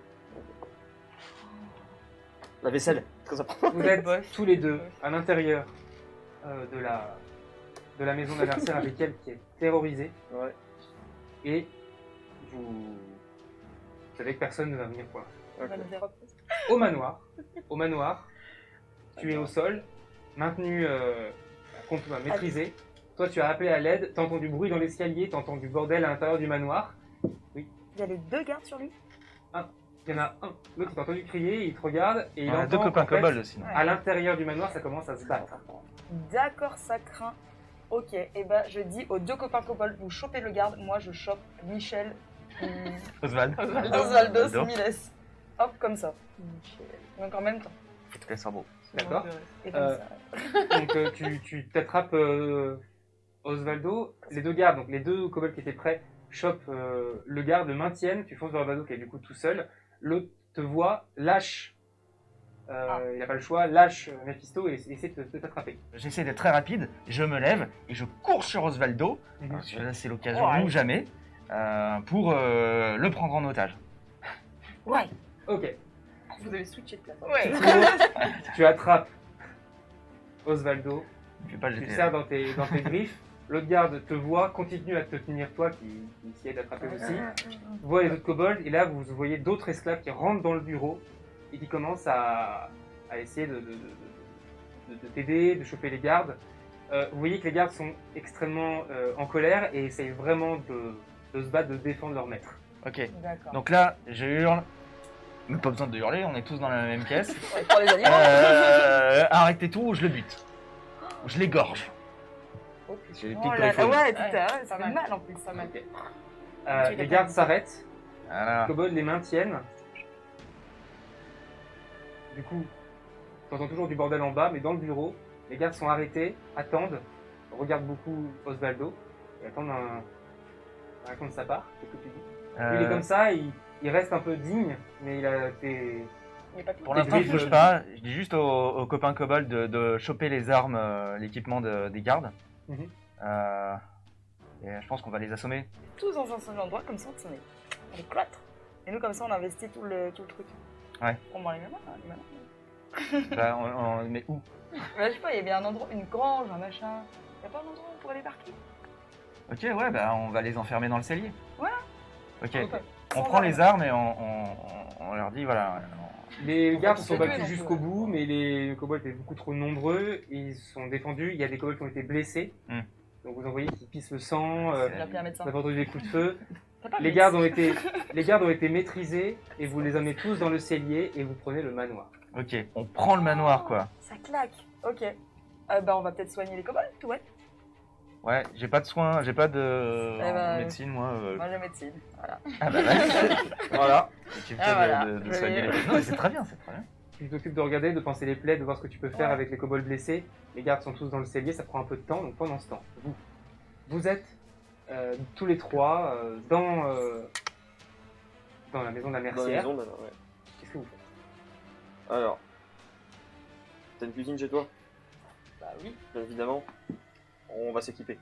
S2: La vaisselle, très important.
S1: Vous êtes tous les deux à l'intérieur de la maison de la mercière avec elle qui est terrorisée.
S2: Ouais.
S1: Et vous savez que personne ne va venir pour l'instant.
S2: Ok.
S1: Au manoir, tu es au sol, maintenu, maîtrisé. Toi, tu as appelé à l'aide, t'entends du bruit dans l'escalier, t'entends du bordel à l'intérieur du manoir.
S5: Il y a les 2 gardes sur lui.
S1: Il y en a un, l'autre, il t'a entendu crier, il te regarde et il
S4: On a
S1: entend
S4: deux copains
S1: en fait,
S4: kobolds aussi. non
S1: à l'intérieur du manoir, ça commence à se battre.
S5: D'accord, ça craint. Ok, et ben je dis aux 2 copains kobolds, vous chopez le garde, moi je chope Michel,
S4: Oswald.
S5: Osvaldos, Miles. Hop, comme ça. Donc en même temps.
S4: Faut te laisser un beau.
S1: D'accord.
S5: Et comme
S1: Euh,
S5: ça.
S1: Donc tu t'attrapes Osvaldo, les 2 gardes, donc les 2 kobolds qui étaient prêts, chopent le garde, le maintiennent, tu fonces vers Osvaldo qui est du coup tout seul, l'autre te voit, lâche, il n'a pas le choix, lâche Mephisto et essaie de t'attraper.
S4: J'essaie d'être très rapide, je me lève et je cours sur Osvaldo. Parce que là, c'est l'occasion
S5: Ouais.
S4: ou jamais pour le prendre en otage.
S5: Ouais.
S1: Ok,
S3: Vous avez switché de place.
S5: Ouais.
S1: tu attrapes Osvaldo,
S4: Je vais pas le
S1: tu le
S4: jeter.
S1: serres dans tes griffes, l'autre garde te voit, continue à te tenir toi qui essaie d'attraper aussi, voit les autres kobolds et là vous voyez d'autres esclaves qui rentrent dans le bureau et qui commencent à essayer de t'aider, de choper les gardes. Vous voyez que les gardes sont extrêmement en colère et essayent vraiment de se battre, de défendre leur maître.
S4: Ok.
S5: D'accord.
S4: Donc là, je hurle. Mais pas besoin de hurler, on est tous dans la même pièce.
S5: Ouais, pour les animaux.
S4: Arrêtez tout ou je le bute. Ou je l'égorge. J'ai des
S5: Oh
S4: petites
S5: là là,
S4: polyphonies.
S5: ouais,
S3: Ouais,
S5: ça
S3: pas
S5: fait
S3: mal.
S5: mal en plus.
S3: Ça m'a
S1: Ok.
S3: Tu
S1: Les
S3: les
S1: gardes
S3: prends.
S1: s'arrêtent,
S4: Voilà.
S1: les kobolds les maintiennent. Du coup, t'entends toujours du bordel en bas, mais dans le bureau, les gardes sont arrêtés, attendent, regardent beaucoup Osvaldo et attendent un réponse de sa part. Qu'est-ce que tu dis? Lui, il est comme ça, il reste un peu digne, mais il a tes...
S3: Il n'y a pas tout.
S4: Pour
S1: Des
S4: l'instant, je
S1: griffes,
S4: bouge pas. Je dis juste aux copains kobolds de choper les armes, l'équipement des gardes.
S1: Mhm.
S4: Et je pense qu'on va les assommer.
S5: Tous dans un seul endroit, comme ça on les cloître. Et nous, comme ça, on investit tout le truc.
S4: Ouais.
S5: On va les mêmes.
S4: Bah, mais où?
S5: Je sais pas, il y a bien un endroit, une grange, un machin. Il y a pas un endroit où on pourrait débarquer?
S4: Ok, ouais, bah on va les enfermer dans le cellier.
S5: Voilà.
S4: Ok.
S5: Ok.
S4: On
S5: Sans
S4: prend
S5: armes.
S4: les armes et on leur dit voilà.
S1: Les gardes
S5: tous
S1: se sont
S5: les deux,
S1: battus
S5: donc,
S1: jusqu'au bout, mais les kobolds étaient beaucoup trop nombreux, ils se sont défendus, il y a des kobolds qui ont été blessés,
S4: Hmm.
S1: donc vous en voyez qui pissent le sang,
S5: Il a pris un médecin.
S1: vous avez entendu des coups de feu.
S5: T'as pas
S1: Les
S5: de
S1: gardes ont été maîtrisés et vous les emmenez tous dans le cellier et vous prenez le manoir.
S4: Ok, on prend le manoir quoi.
S5: Ça claque. Ok. Bah, on va peut-être soigner les kobolds, tout ouais.
S4: Ouais, j'ai pas de soins, j'ai pas de
S5: Eh ben,
S4: médecine, moi.
S5: Moi, la médecine. Voilà.
S4: Ah bah ouais.
S2: Voilà.
S4: Et tu me
S5: Ah,
S4: fais
S5: voilà.
S4: de soigner les plaies. Non, mais c'est très bien, c'est très bien.
S1: Tu t'occupes de regarder, de penser les plaies, de voir ce que tu peux faire
S5: Ouais.
S1: avec les kobolds blessés. Les gardes sont tous dans le cellier, ça prend un peu de temps. Donc pendant ce temps, vous êtes tous les trois dans la maison de la
S2: Dans la
S1: mercière.
S2: maison, maintenant, ouais.
S1: Qu'est-ce que vous faites?
S2: Alors. T'as une cuisine chez toi?
S5: Bah oui.
S2: Bien évidemment. On va s'équiper.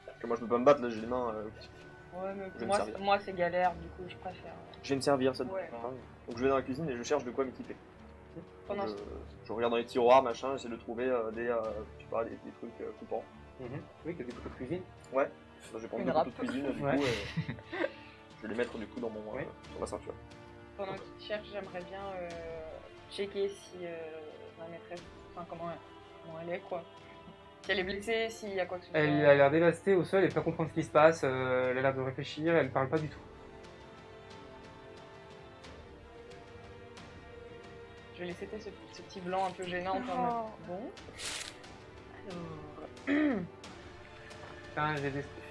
S2: Parce que moi je peux pas me battre, là j'ai les mains.
S5: Ouais, mais
S2: Je vais me
S5: moi,
S2: servir.
S5: moi c'est galère, du coup, je préfère.
S2: Je vais me servir, ça.
S5: Ouais.
S2: Donc je vais dans la cuisine et je cherche de quoi m'équiper.
S3: Pendant
S2: Donc, je regarde dans les tiroirs, machin, j'essaie de trouver des trucs coupants.
S1: Oui, que des couteaux de cuisine.
S2: Ouais. Donc, je vais prendre
S5: Une
S2: deux couteaux
S5: râpe.
S2: de cuisine, du
S1: Ouais.
S2: coup, et je vais les mettre du coup dans mon
S1: Ouais.
S2: sur ma ceinture.
S3: Pendant qu'il cherche, j'aimerais bien checker si ma maîtresse, enfin comment elle est quoi. Si elle est blessée, s'il y a quoi que ce soit.
S1: Elle a l'air dévastée au sol, elle peut pas comprendre ce qui se passe, elle a l'air de réfléchir, elle parle pas du tout.
S3: Je vais laisser ce petit blanc un peu gênant en mode, bon. Alors,
S1: Fais un jet d'esprit.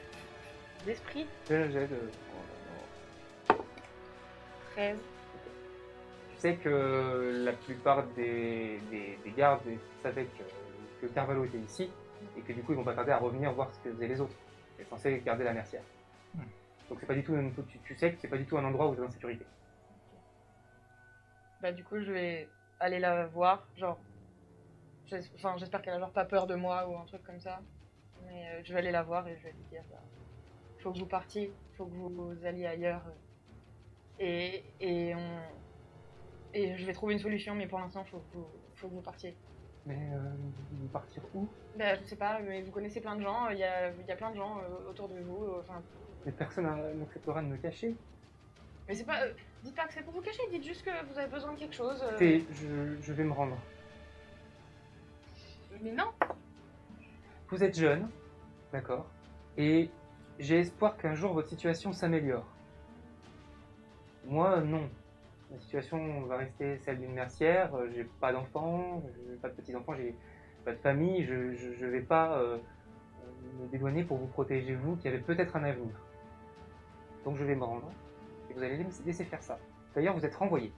S3: d'esprit,
S1: Fais un jet de...
S3: 13.
S1: Tu sais que la plupart des gardes savaient que Carvalho était ici, et que du coup ils vont pas tarder à revenir voir ce que faisaient les autres. Ils sont censés garder la mercière. Donc c'est pas du tout, tu sais que c'est pas du tout un endroit où tu es en sécurité.
S3: Bah du coup je vais aller la voir, genre, j'espère qu'elle a genre pas peur de moi ou un truc comme ça. Mais je vais aller la voir et je vais lui dire, bah, faut que vous partiez, faut que vous alliez ailleurs. Et je vais trouver une solution, mais pour l'instant faut que vous partiez.
S1: Mais partir où?
S3: Bah, je sais pas, mais vous connaissez plein de gens, il y a plein de gens autour de vous. Enfin,
S1: Mais personne n'acceptera de me cacher.
S3: mais c'est pas, dites pas que c'est pour vous cacher, dites juste que vous avez besoin de quelque chose.
S1: Écoutez, je vais me rendre.
S3: Mais non.
S1: Vous êtes jeune, d'accord, et j'ai espoir qu'un jour votre situation s'améliore. Moi, non. Ma situation va rester celle d'une mercière, j'ai pas d'enfants, j'ai pas de petits-enfants, j'ai pas de famille, je vais pas me dédouaner pour vous protéger, vous, qui avez peut-être un avenir. Donc je vais me rendre, et vous allez laisser faire ça. D'ailleurs, vous êtes renvoyé.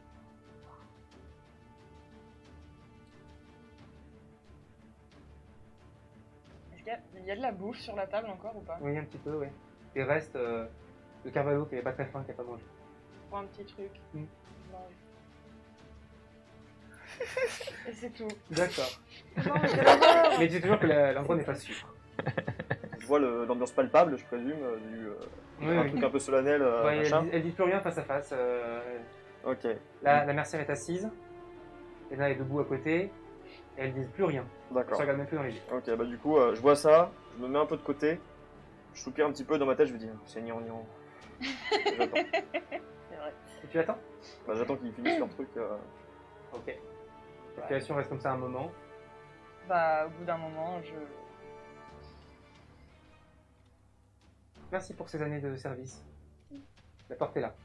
S3: Est-ce qu'il y a de la bouffe sur la table encore ou pas?
S1: Oui, un petit peu, oui. Des restes de Carvalho qui n'est pas très faim, qui n'a pas mangé.
S3: Pour un petit truc.
S1: Mm.
S3: Non. Et c'est tout.
S1: D'accord.
S5: Non, mais quelle horreur.
S1: Mais dis toujours que l'endroit n'est pas sûr.
S2: Je vois l'ambiance palpable, je présume,
S1: Oui,
S2: un
S1: oui.
S2: truc un peu solennel,
S1: Ouais,
S2: machin.
S1: elle dit plus rien face à face.
S2: Ok.
S1: La mercière est assise, Lena est debout à côté, et elles disent plus rien. Elles
S2: D'accord.
S1: se regardent même plus dans les yeux.
S2: Ok, bah du coup, je vois ça, je me mets un peu de côté, je soupire un petit peu dans ma tête, je me dis, c'est gnangnan. J'attends.
S5: C'est vrai.
S1: Et tu attends?
S2: Bah, j'attends qu'ils finissent leur truc.
S1: Ok. La situation reste comme ça un moment.
S3: Bah, au bout d'un moment,
S1: Merci pour ces années de service. La porte est là.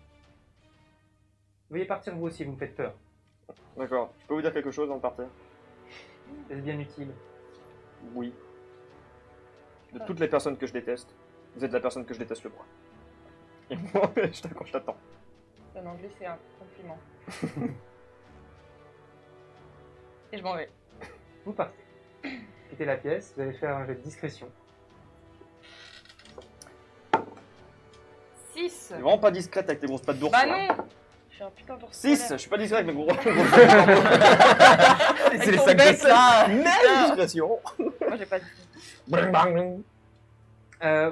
S1: Veuillez partir vous aussi, vous me faites peur.
S2: D'accord. Je peux vous dire quelque chose avant de partir?
S1: Est-ce bien utile?
S2: Oui. De toutes les personnes que je déteste, vous êtes la personne que je déteste le moins. Et moi, je t'attends.
S3: en anglais, c'est un compliment. Et je m'en vais.
S1: Vous partez. Quittez la pièce, vous allez faire un jet de discrétion.
S3: 6.
S2: C'est vraiment pas discrète avec tes grosses pattes d'ours.
S3: Bah
S2: là.
S3: non. Je suis un putain d'ours
S2: 6, je
S3: polaire.
S2: suis pas discret avec mes gros.
S4: C'est les
S3: ton
S4: sacs
S3: bec,
S4: de ça.
S2: Mais discrétion.
S3: Moi, j'ai pas dit.
S2: Bling, bang, bling.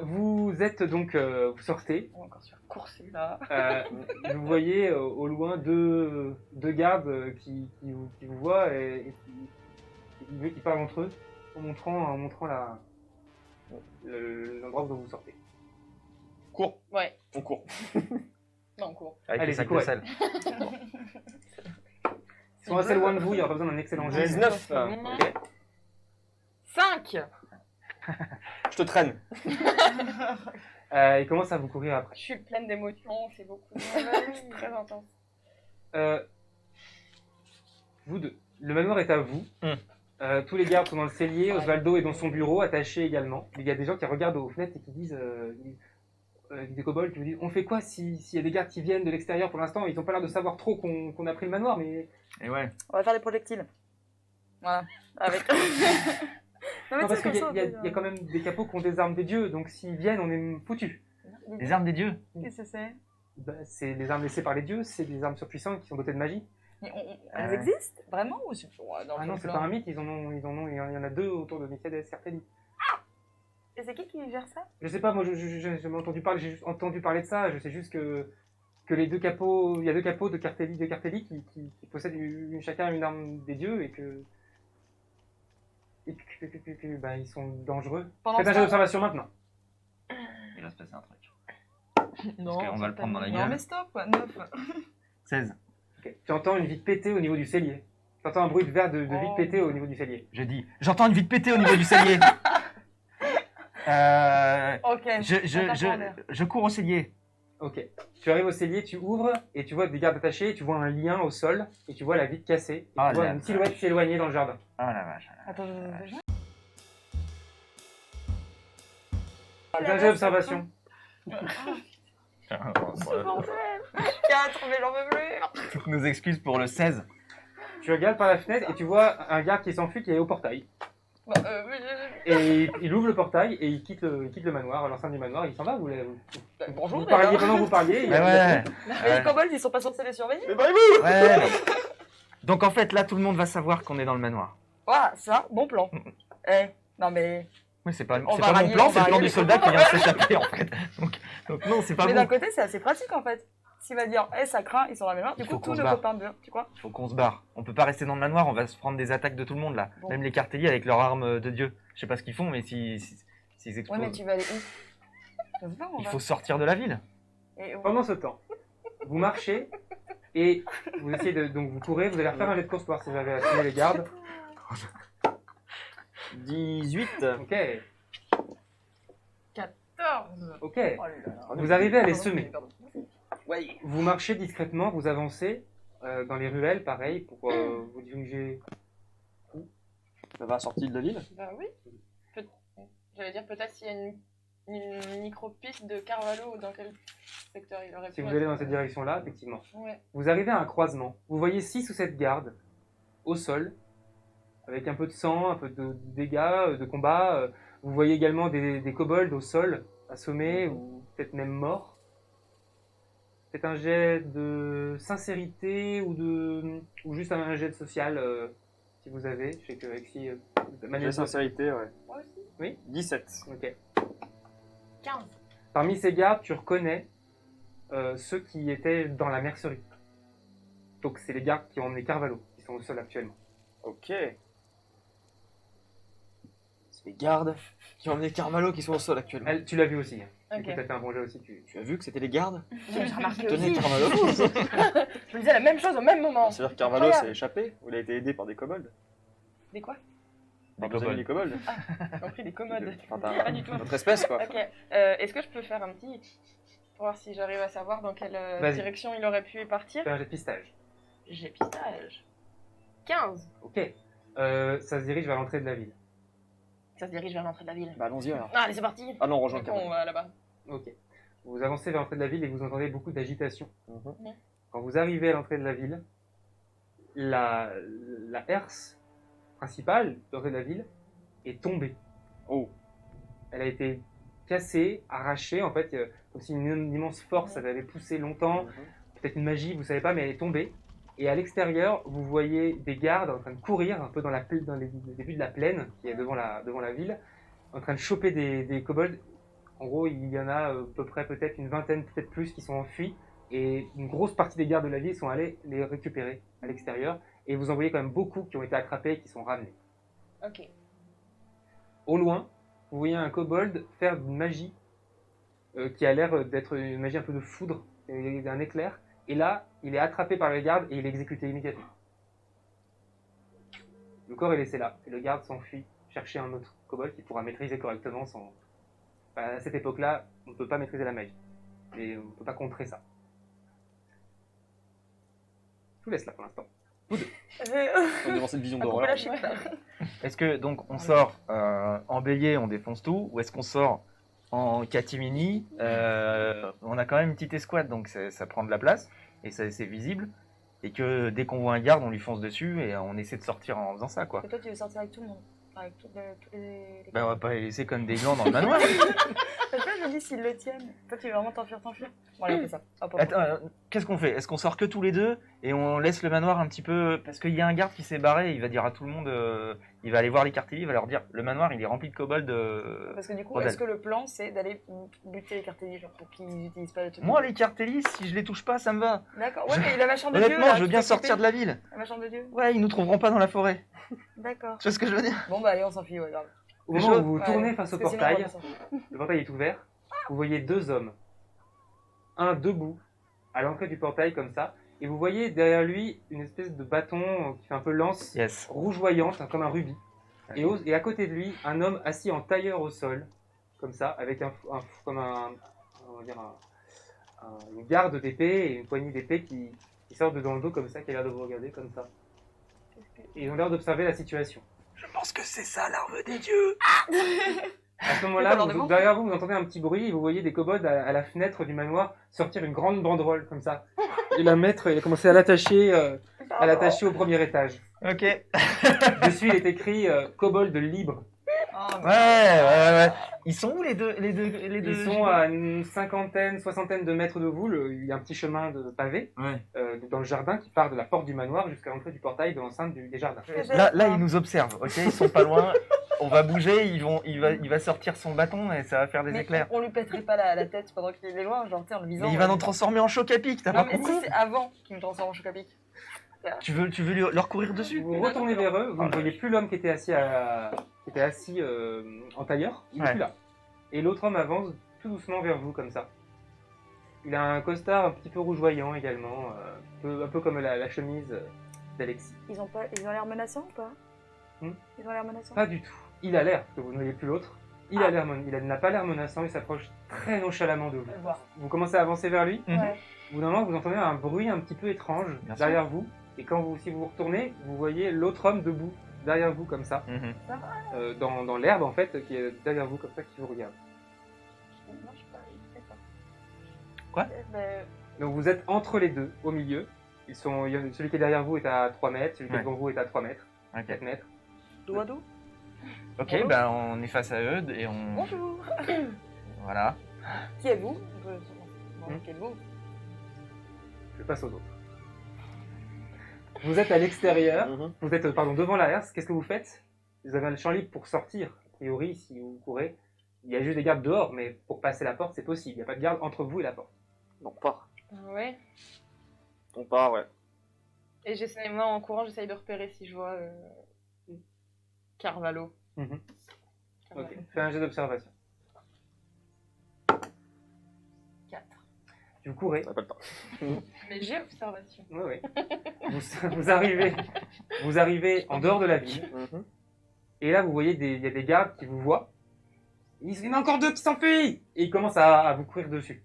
S1: Vous êtes donc, vous sortez.
S3: On va encore se faire courser là.
S1: Vous voyez au loin deux gardes qui vous voient et qui parlent entre eux en montrant l'endroit où vous sortez.
S2: Cours,
S3: Ouais.
S2: on court.
S3: Non, on court.
S4: Avec
S1: Allez,
S4: les sacs
S1: courez.
S4: de sel.
S1: Ils sont assez loin de vous, il n'y aura pas besoin d'un excellent jet.
S2: 19.
S1: Ok.
S3: 5.
S2: Je te traîne.
S1: Il commence à vous courir après.
S3: Je suis pleine d'émotions, c'est beaucoup. C'est très intense.
S1: Vous deux. Le manoir est à vous. Tous les gardes sont dans le cellier, Osvaldo est dans son bureau, attaché également. Il y a des gens qui regardent aux fenêtres et qui disent, des kobolds qui vous disent, on fait quoi s'il y a des gardes qui viennent de l'extérieur pour l'instant, ils ont pas l'air de savoir trop qu'on a pris le manoir, mais...
S4: Et ouais.
S5: On va faire des projectiles. Voilà. Avec. Non, mais
S1: Non,
S5: tu
S1: parce
S5: sais,
S1: qu'il
S5: comme ça,
S1: y a quand même des capots qui ont des armes des dieux, donc s'ils viennent, on est foutus.
S4: Les armes des dieux.
S5: Qu'est-ce que c'est?
S1: Bah, c'est des armes laissées par les dieux, c'est des armes surpuissantes qui sont dotées de magie.
S5: Elles
S4: Ouais.
S5: existent? Vraiment? Ou c'est dans
S1: Ah
S5: le
S1: non, c'est
S5: folklore?
S1: pas un mythe, il y en a 2 autour de Mycédès Cartelli.
S5: Et c'est qui gère ça?
S1: Je sais pas, moi j'ai entendu parler, j'ai juste entendu parler de ça, je sais juste que les 2 capots, il y a 2 capots de Cartelli qui possèdent chacun une arme des dieux et que bah, ils sont dangereux.
S5: Pendant
S1: Faites un
S5: ce
S1: jeu
S5: temps-
S1: d'observation maintenant.
S4: Il va se passer un truc.
S5: Non,
S4: qu'on va le prendre dans la
S5: non,
S4: gueule.
S5: mais stop, quoi. 9.
S4: 16.
S1: Ok. Tu entends une vitre péter au niveau du cellier. Tu entends un bruit de verre de vitre
S5: Oh.
S1: péter au niveau du cellier.
S4: Je dis, j'entends une vitre péter au niveau du cellier.
S5: Ok.
S4: Je cours au cellier.
S1: Ok. Tu arrives au cellier, tu ouvres et tu vois des gardes attachés, et tu vois un lien au sol et tu vois la vitre cassée. Et
S4: Ah,
S1: tu vois
S4: la
S1: une silhouette s'éloigner dans le jardin.
S4: Ah la vache.
S5: Attends, déjà.
S1: Faites un jeu d'observation.
S5: C'est bordel. 4, mais j'en veux plus.
S4: Toutes nos excuses pour le 16.
S1: Tu regardes par la fenêtre et tu vois un garde qui s'enfuit qui est au portail.
S5: Bah,
S1: Et il ouvre le portail et il quitte le manoir, l'enceinte du manoir, il s'en va, vous
S5: bonjour,
S1: vous
S5: les
S1: parliez
S5: gars.
S1: pendant que vous parliez.
S4: Ouais, ouais.
S5: Mais les kobolds, ils sont pas censés les surveiller?
S2: Mais barrez-vous!
S4: Ouais. Donc en fait, là, tout le monde va savoir qu'on est dans le manoir.
S5: Voilà, ça, bon plan. Eh, non mais.
S4: Oui, c'est pas
S5: On
S4: mon
S5: va rallier-
S4: plan,
S5: on
S4: c'est
S5: va
S4: le plan
S5: rallier
S4: du
S5: les
S4: soldat qui vient de s'échapper en fait. Donc non, c'est pas
S5: Mais
S4: bon.
S5: d'un côté, c'est assez pratique en fait. S'il va dire, eh, ça craint, ils sont dans la même heure, du
S4: Il faut
S5: coup,
S4: qu'on
S5: tous
S4: se
S5: nos
S4: barre.
S5: copains meurent, tu crois?
S4: Il faut qu'on se barre. On peut pas rester dans le manoir, on va se prendre des attaques de tout le monde là.
S5: Bon.
S4: Même les cartéliers avec leurs armes de dieu. Je sais pas ce qu'ils font, mais s'ils
S5: Ouais,
S4: explosent,
S5: mais tu vas aller où? Je sais pas, on
S4: il
S5: va.
S4: faut sortir de la ville.
S5: Et où?
S1: Pendant ce temps, vous marchez et vous essayez de. Donc vous courez, vous allez refaire un jet de course pour voir si vous avez attiré les gardes.
S2: 18.
S1: Ok,
S5: 14.
S1: ok.
S5: Oh là là.
S1: Vous arrivez à les semer.
S5: Pardon.
S2: Ouais.
S1: Vous marchez discrètement, vous avancez dans les ruelles, pareil, pour vous diriger.
S2: Ça va sortir de la ville?
S3: Bah oui. J'allais dire peut-être s'il y a une micro-piste de Carvalho ou dans quel secteur il aurait pu
S1: Si vous
S3: être.
S1: allez dans cette direction-là, effectivement.
S3: Ouais.
S1: Vous arrivez à un croisement. Vous voyez 6 ou 7 gardes au sol, avec un peu de sang, un peu de dégâts, de combat. Vous voyez également des kobolds au sol, assommés ou peut-être même morts. Faites un jet de sincérité ou juste un jet de social si vous avez. Je sais que Alexis,
S2: J'ai sincérité, ouais.
S3: Moi aussi.
S1: Oui.
S2: 17.
S1: Ok.
S3: 15.
S1: Parmi ces gardes, tu reconnais ceux qui étaient dans la mercerie. Donc c'est les gardes qui ont emmené Carvalho, qui sont au sol actuellement.
S2: Ok. C'est les gardes qui ont emmené Carvalho qui sont au sol actuellement.
S1: Tu l'as vu aussi. Hein. Du
S3: Ok.
S1: coup, t'as fait un bon jet aussi.
S2: Tu as vu que c'était les gardes
S3: J'ai remarqué
S2: Tenez
S3: aussi.
S2: Carvalho.
S3: Je me disais la même chose au même moment.
S2: C'est-à-dire que Carvalho
S3: Incroyable.
S2: s'est échappé ou il a été aidé par des kobolds?
S3: Des quoi?
S2: Par vos amis les kobolds?
S3: J'ai compris des commodes.
S2: Enfin,
S3: Pas du tout.
S2: notre espèce quoi.
S3: Ok. Est-ce que je peux faire un petit pour voir si j'arrive à savoir dans quelle
S1: Vas-y.
S3: direction il aurait pu partir?
S1: Fais un jet de pistage.
S3: J'ai pistage. 15.
S1: Ok. Ça se dirige vers l'entrée de la ville.
S3: Ça se dirige vers l'entrée de la ville.
S2: Bah allons-y alors.
S3: Ah, allez, c'est parti.
S2: Ah non, on rejoint
S3: Donc,
S2: Carvalho.
S3: on va là-bas.
S1: Ok. Vous avancez vers l'entrée de la ville et vous entendez beaucoup d'agitation.
S2: Mhm.
S1: Quand vous arrivez à l'entrée de la ville, la herse principale de l'entrée de la ville est tombée.
S2: Oh.
S1: Elle a été cassée, arrachée, en fait, comme si une immense force elle avait poussé longtemps, peut-être une magie, vous savez pas, mais elle est tombée. Et à l'extérieur, vous voyez des gardes en train de courir un peu dans les débuts de la plaine qui est devant la ville, en train de choper des kobolds. En gros, il y en a à peu près peut-être une vingtaine, peut-être plus, qui sont enfuis. Et une grosse partie des gardes de la ville sont allés les récupérer à l'extérieur. Et vous en voyez quand même beaucoup qui ont été attrapés et qui sont ramenés.
S3: Ok.
S1: Au loin, vous voyez un kobold faire une magie qui a l'air d'être une magie un peu de foudre, un éclair. Et là, il est attrapé par les gardes et il est exécuté immédiatement. Le corps est laissé là. Et le garde s'enfuit chercher un autre kobold qui pourra maîtriser correctement son... Enfin, à cette époque-là, on ne peut pas maîtriser la magie. Et on ne peut pas contrer ça. Je vous laisse là pour l'instant.
S2: devant cette vision
S5: On peut
S2: d'horreur.
S5: lâcher
S3: Ouais.
S5: là.
S4: Est-ce que donc on sort en bélier, on défonce tout, ou est-ce qu'on sort en catimini on a quand même une petite escouade, donc ça prend de la place et c'est visible. Et que dès qu'on voit un garde, on lui fonce dessus et on essaie de sortir en faisant ça, quoi.
S5: Et toi, tu veux sortir avec tout le monde. Enfin, avec tous les...
S4: Bah, on va pas les laisser comme des glands dans le manoir.
S5: Parce que je me dis s'ils le tiennent. Toi, tu veux vraiment t'enfuir. Bon, allez, on fait ça. Hop, hop, hop.
S4: Attends, qu'est-ce qu'on fait? Est-ce qu'on sort que tous les deux et on laisse le manoir un petit peu. Parce qu'il y a un garde qui s'est barré, il va dire à tout le monde. Il va aller voir les cartelliers, il va leur dire le manoir il est rempli de kobolds.
S5: Parce que du coup,
S4: Rodel.
S5: est-ce que le plan, c'est d'aller buter les cartelliers, genre pour qu'ils n'utilisent pas le truc?
S4: Moi, les cartelliers, si je les touche pas, ça me va.
S5: D'accord. Ouais, mais la machin de Dieu.
S4: Honnêtement,
S5: là,
S4: je veux
S5: qui
S4: bien
S5: t'a
S4: sortir de
S5: coupé.
S4: la ville.
S5: La machin de Dieu.
S4: Ouais, ils nous trouveront pas dans la forêt.
S5: D'accord.
S4: Tu vois ce que je veux dire?
S5: Bon, bah, allez, on s'enfuit, ouais, grave.
S1: Au moment où vous
S5: Ouais,
S1: tournez face au
S5: parce que sinon, on
S1: portail,
S5: va s'enfuir.
S1: le portail est ouvert, vous voyez deux hommes. Un debout, à l'entrée du portail comme ça, et vous voyez derrière lui une espèce de bâton qui fait un peu lance,
S4: Yes.
S1: rougeoyante, hein, comme un rubis. Et à côté de lui, un homme assis en tailleur au sol, comme ça, avec on va dire une garde d'épée et une poignée d'épée qui sortent de dans le dos comme ça, qui a l'air de vous regarder comme ça. Et ils ont l'air d'observer la situation.
S4: Je pense que c'est ça l'arme des dieux.
S1: À ce
S5: Mais
S1: moment-là,
S5: pas leur demande.
S1: derrière vous, vous entendez un petit bruit et vous voyez des kobolds à la fenêtre du manoir sortir une grande banderole comme ça. Et la mettre et commencer à l'attacher au premier étage.
S4: Ok.
S1: Dessus, il est écrit kobold libre.
S5: Oh,
S4: Ouais. Ils sont où les deux
S1: Ils sont à une cinquantaine, soixantaine de mètres de vous. Il y a un petit chemin de pavé
S4: Ouais.
S1: dans le jardin qui part de la porte du manoir jusqu'à l'entrée du portail de l'enceinte des jardins.
S4: Là, ils nous observent, ok? Ils sont pas loin. On va bouger, il va sortir son bâton et ça va faire des
S5: Mais
S4: éclairs.
S5: on lui pèterait pas la tête pendant qu'il est loin, genre, tu sais, en le visant.
S4: Mais il va nous transformer en choc à pic, t'as
S5: Non,
S4: pas
S5: mais si
S4: compris?
S5: c'est avant qu'il me transforme en choc à pic.
S4: Tu veux leur courir dessus?
S1: Vous retournez vers eux, vous ne voyez plus l'homme qui était assis, en tailleur, il n'est
S4: Ouais.
S1: plus là. Et l'autre homme avance tout doucement vers vous comme ça. Il a un costard un petit peu rougeoyant également, un peu comme la chemise d'Alexis.
S5: Ils ont l'air menaçants ou pas?
S1: Hmm.
S5: Ils ont l'air menaçants?
S1: Pas du tout. Il a l'air, parce que vous ne voyez plus l'autre. Il n'a pas l'air menaçant, il s'approche très nonchalamment de vous.
S5: Je vais voir.
S1: Vous commencez à avancer vers lui.
S4: Mhm.
S5: Ouais.
S1: Au bout d'un moment, vous entendez un bruit un petit peu étrange
S4: Bien
S1: derrière vous. Et si vous vous retournez, vous voyez l'autre homme debout derrière vous comme ça,
S4: Mhm.
S1: dans l'herbe en fait, qui est derrière vous comme ça, qui vous regarde.
S5: Non, je suis pas. D'accord.
S4: Quoi?
S5: Ben,
S1: Donc vous êtes entre les deux, au milieu. Celui qui est derrière vous est à 3 mètres, celui qui est
S4: Ouais.
S1: devant vous est à 3 mètres,
S4: Ok.
S1: 4 mètres.
S5: dos à dos.
S4: Ok,
S5: Bonjour.
S4: bah on est face à eux et on.
S5: Bonjour.
S4: Voilà.
S5: Qui êtes-vous?
S1: Hmm.
S5: Qui êtes-vous?
S1: Je passe aux autres. Vous êtes à l'extérieur,
S2: Mhm.
S1: vous êtes devant la herse, qu'est-ce que vous faites? Vous avez un champ libre pour sortir, a priori, si vous courez. Il y a juste des gardes dehors, mais pour passer la porte, c'est possible. Il n'y a pas de garde entre vous et la porte.
S2: On part.
S3: Ouais.
S2: On part, ouais.
S3: Et moi en courant, j'essaye de repérer si je vois Carvalho.
S1: Mhm.
S3: Carvalho.
S1: Ok, fais un jet d'observation.
S3: 4.
S1: Vous courez.
S2: On n'a pas le temps.
S3: Mais j'ai observation.
S1: Oui, oui. vous arrivez en dehors de la ville.
S2: Mhm.
S1: Et là, vous voyez, il y a des gardes qui vous voient. Il y en a encore deux qui s'enfuient. Et ils commencent à vous courir dessus.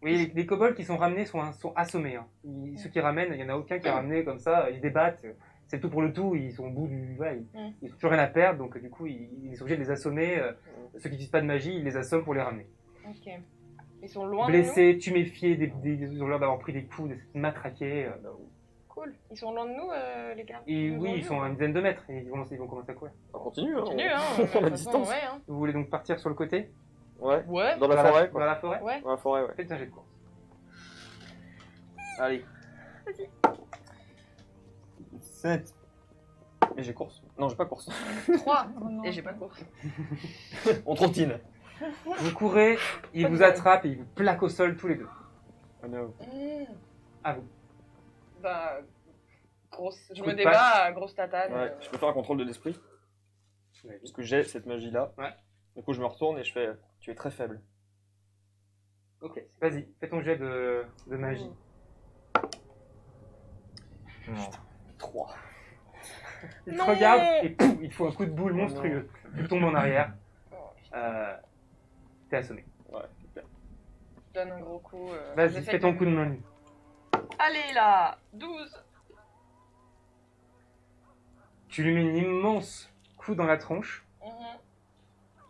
S1: Vous voyez, les kobolds qui sont ramenés sont assommés. Hein. Ceux qui ramènent, il n'y en a aucun qui est ramené comme ça. Ils se débattent. C'est tout pour le tout. Ils sont au bout du... Ouais, ils n'ont plus rien à perdre. Donc, du coup, ils sont obligés de les assommer. Ceux qui n'utilisent pas de magie, ils les assomment pour les ramener.
S3: Ok. Ils sont loin de
S1: Blessés, tuméfiés, ils ont l'air d'avoir pris des coups, d'être matraqués.
S3: nous. Cool. Ils sont loin de nous, les gars.
S1: Et oui, ils sont à une dizaine de mètres. Et ils vont commencer à courir.
S2: On continue, hein.
S3: Continue, hein.
S2: On
S3: de
S2: a
S3: toute
S2: la
S3: façon,
S2: distance.
S3: ouais, hein.
S1: Vous voulez donc partir sur le côté?
S2: Ouais.
S3: Ouais.
S2: Dans la
S1: Vers
S2: forêt, quoi.
S1: Vers la forêt?
S3: Ouais.
S2: Dans la forêt, ouais.
S1: Faites un jet de course.
S2: Allez. 7. Mais j'ai course. Non, j'ai pas course.
S3: 3.
S5: Oh non.
S3: Et j'ai pas de course.
S2: On trottine.
S1: Vous courez, ils vous attrapent et ils vous plaquent au sol tous les deux.
S2: Oh no.
S1: À vous.
S3: Bah, grosse. Je
S1: Coup
S3: me
S1: de
S3: débat, grosse tatane.
S2: Ouais, je peux faire un contrôle de l'esprit. Parce que j'ai cette magie-là.
S1: Ouais.
S2: Du coup, je me retourne et je fais tu es très faible.
S1: Ok, vas-y, fais ton jet de magie.
S4: Non.
S2: 3.
S1: Il te
S3: Non.
S1: regarde et pouf, il te faut un coup de boule monstrueux. Tu tombes en arrière. T'es assommé.
S2: Ouais, super.
S3: Je donne un gros coup.
S1: Vas-y,
S3: j'essaie
S1: fais ton coup de main.
S3: Allez là 12.
S1: Tu lui mets un immense coup dans la tronche,
S3: Mhm.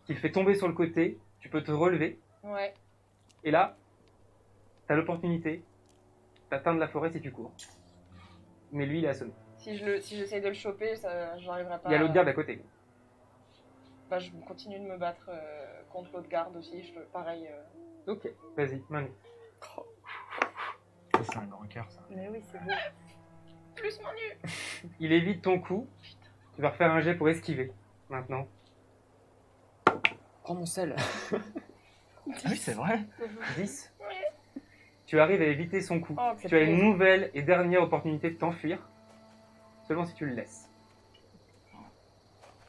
S1: qui le fait tomber sur le côté. Tu peux te relever.
S3: Ouais.
S1: Et là, tu as l'opportunité d'atteindre la forêt si tu cours. Mais lui, il est assommé.
S3: Si j'essaye de le choper, j'arriverai pas.
S1: Il y a l'autre garde à côté.
S3: Bah, je continue de me battre contre l'autre garde aussi. Pareil.
S1: Ok, vas-y, Manu.
S4: C'est un grand cœur, ça.
S5: Mais oui, c'est beau.
S3: Plus Manu.
S1: Il évite ton coup. Tu vas refaire un jet pour esquiver, maintenant.
S2: Prends mon sel.
S4: Ah oui, c'est vrai.
S1: 10. Tu arrives à éviter son coup.
S3: Oh,
S1: Tu as une nouvelle et dernière opportunité de t'enfuir. Seulement si tu le laisses.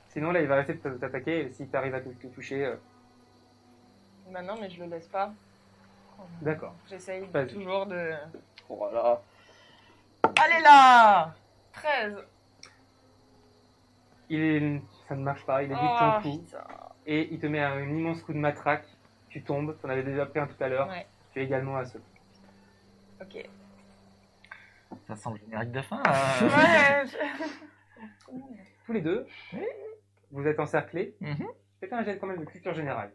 S1: Sinon, là, il va rester de t'attaquer. Et si tu arrives à te toucher...
S3: Bah non, mais je le laisse pas.
S1: D'accord.
S3: J'essaye
S1: Vas-y.
S3: toujours de.
S2: Voilà.
S3: Allez là 13.
S1: Ça ne marche pas. Il évite
S3: Oh,
S1: ton coup.
S3: putain.
S1: Et il te met un immense coup de matraque. Tu tombes. Tu en avais déjà pris un tout à l'heure.
S3: Ouais.
S1: Tu es également assommé.
S3: Ok.
S4: Ça sent le générique de fin.
S3: Ouais.
S1: Tous les deux, vous êtes encerclés.
S4: Mhm.
S1: Faites un jet quand même de culture générale.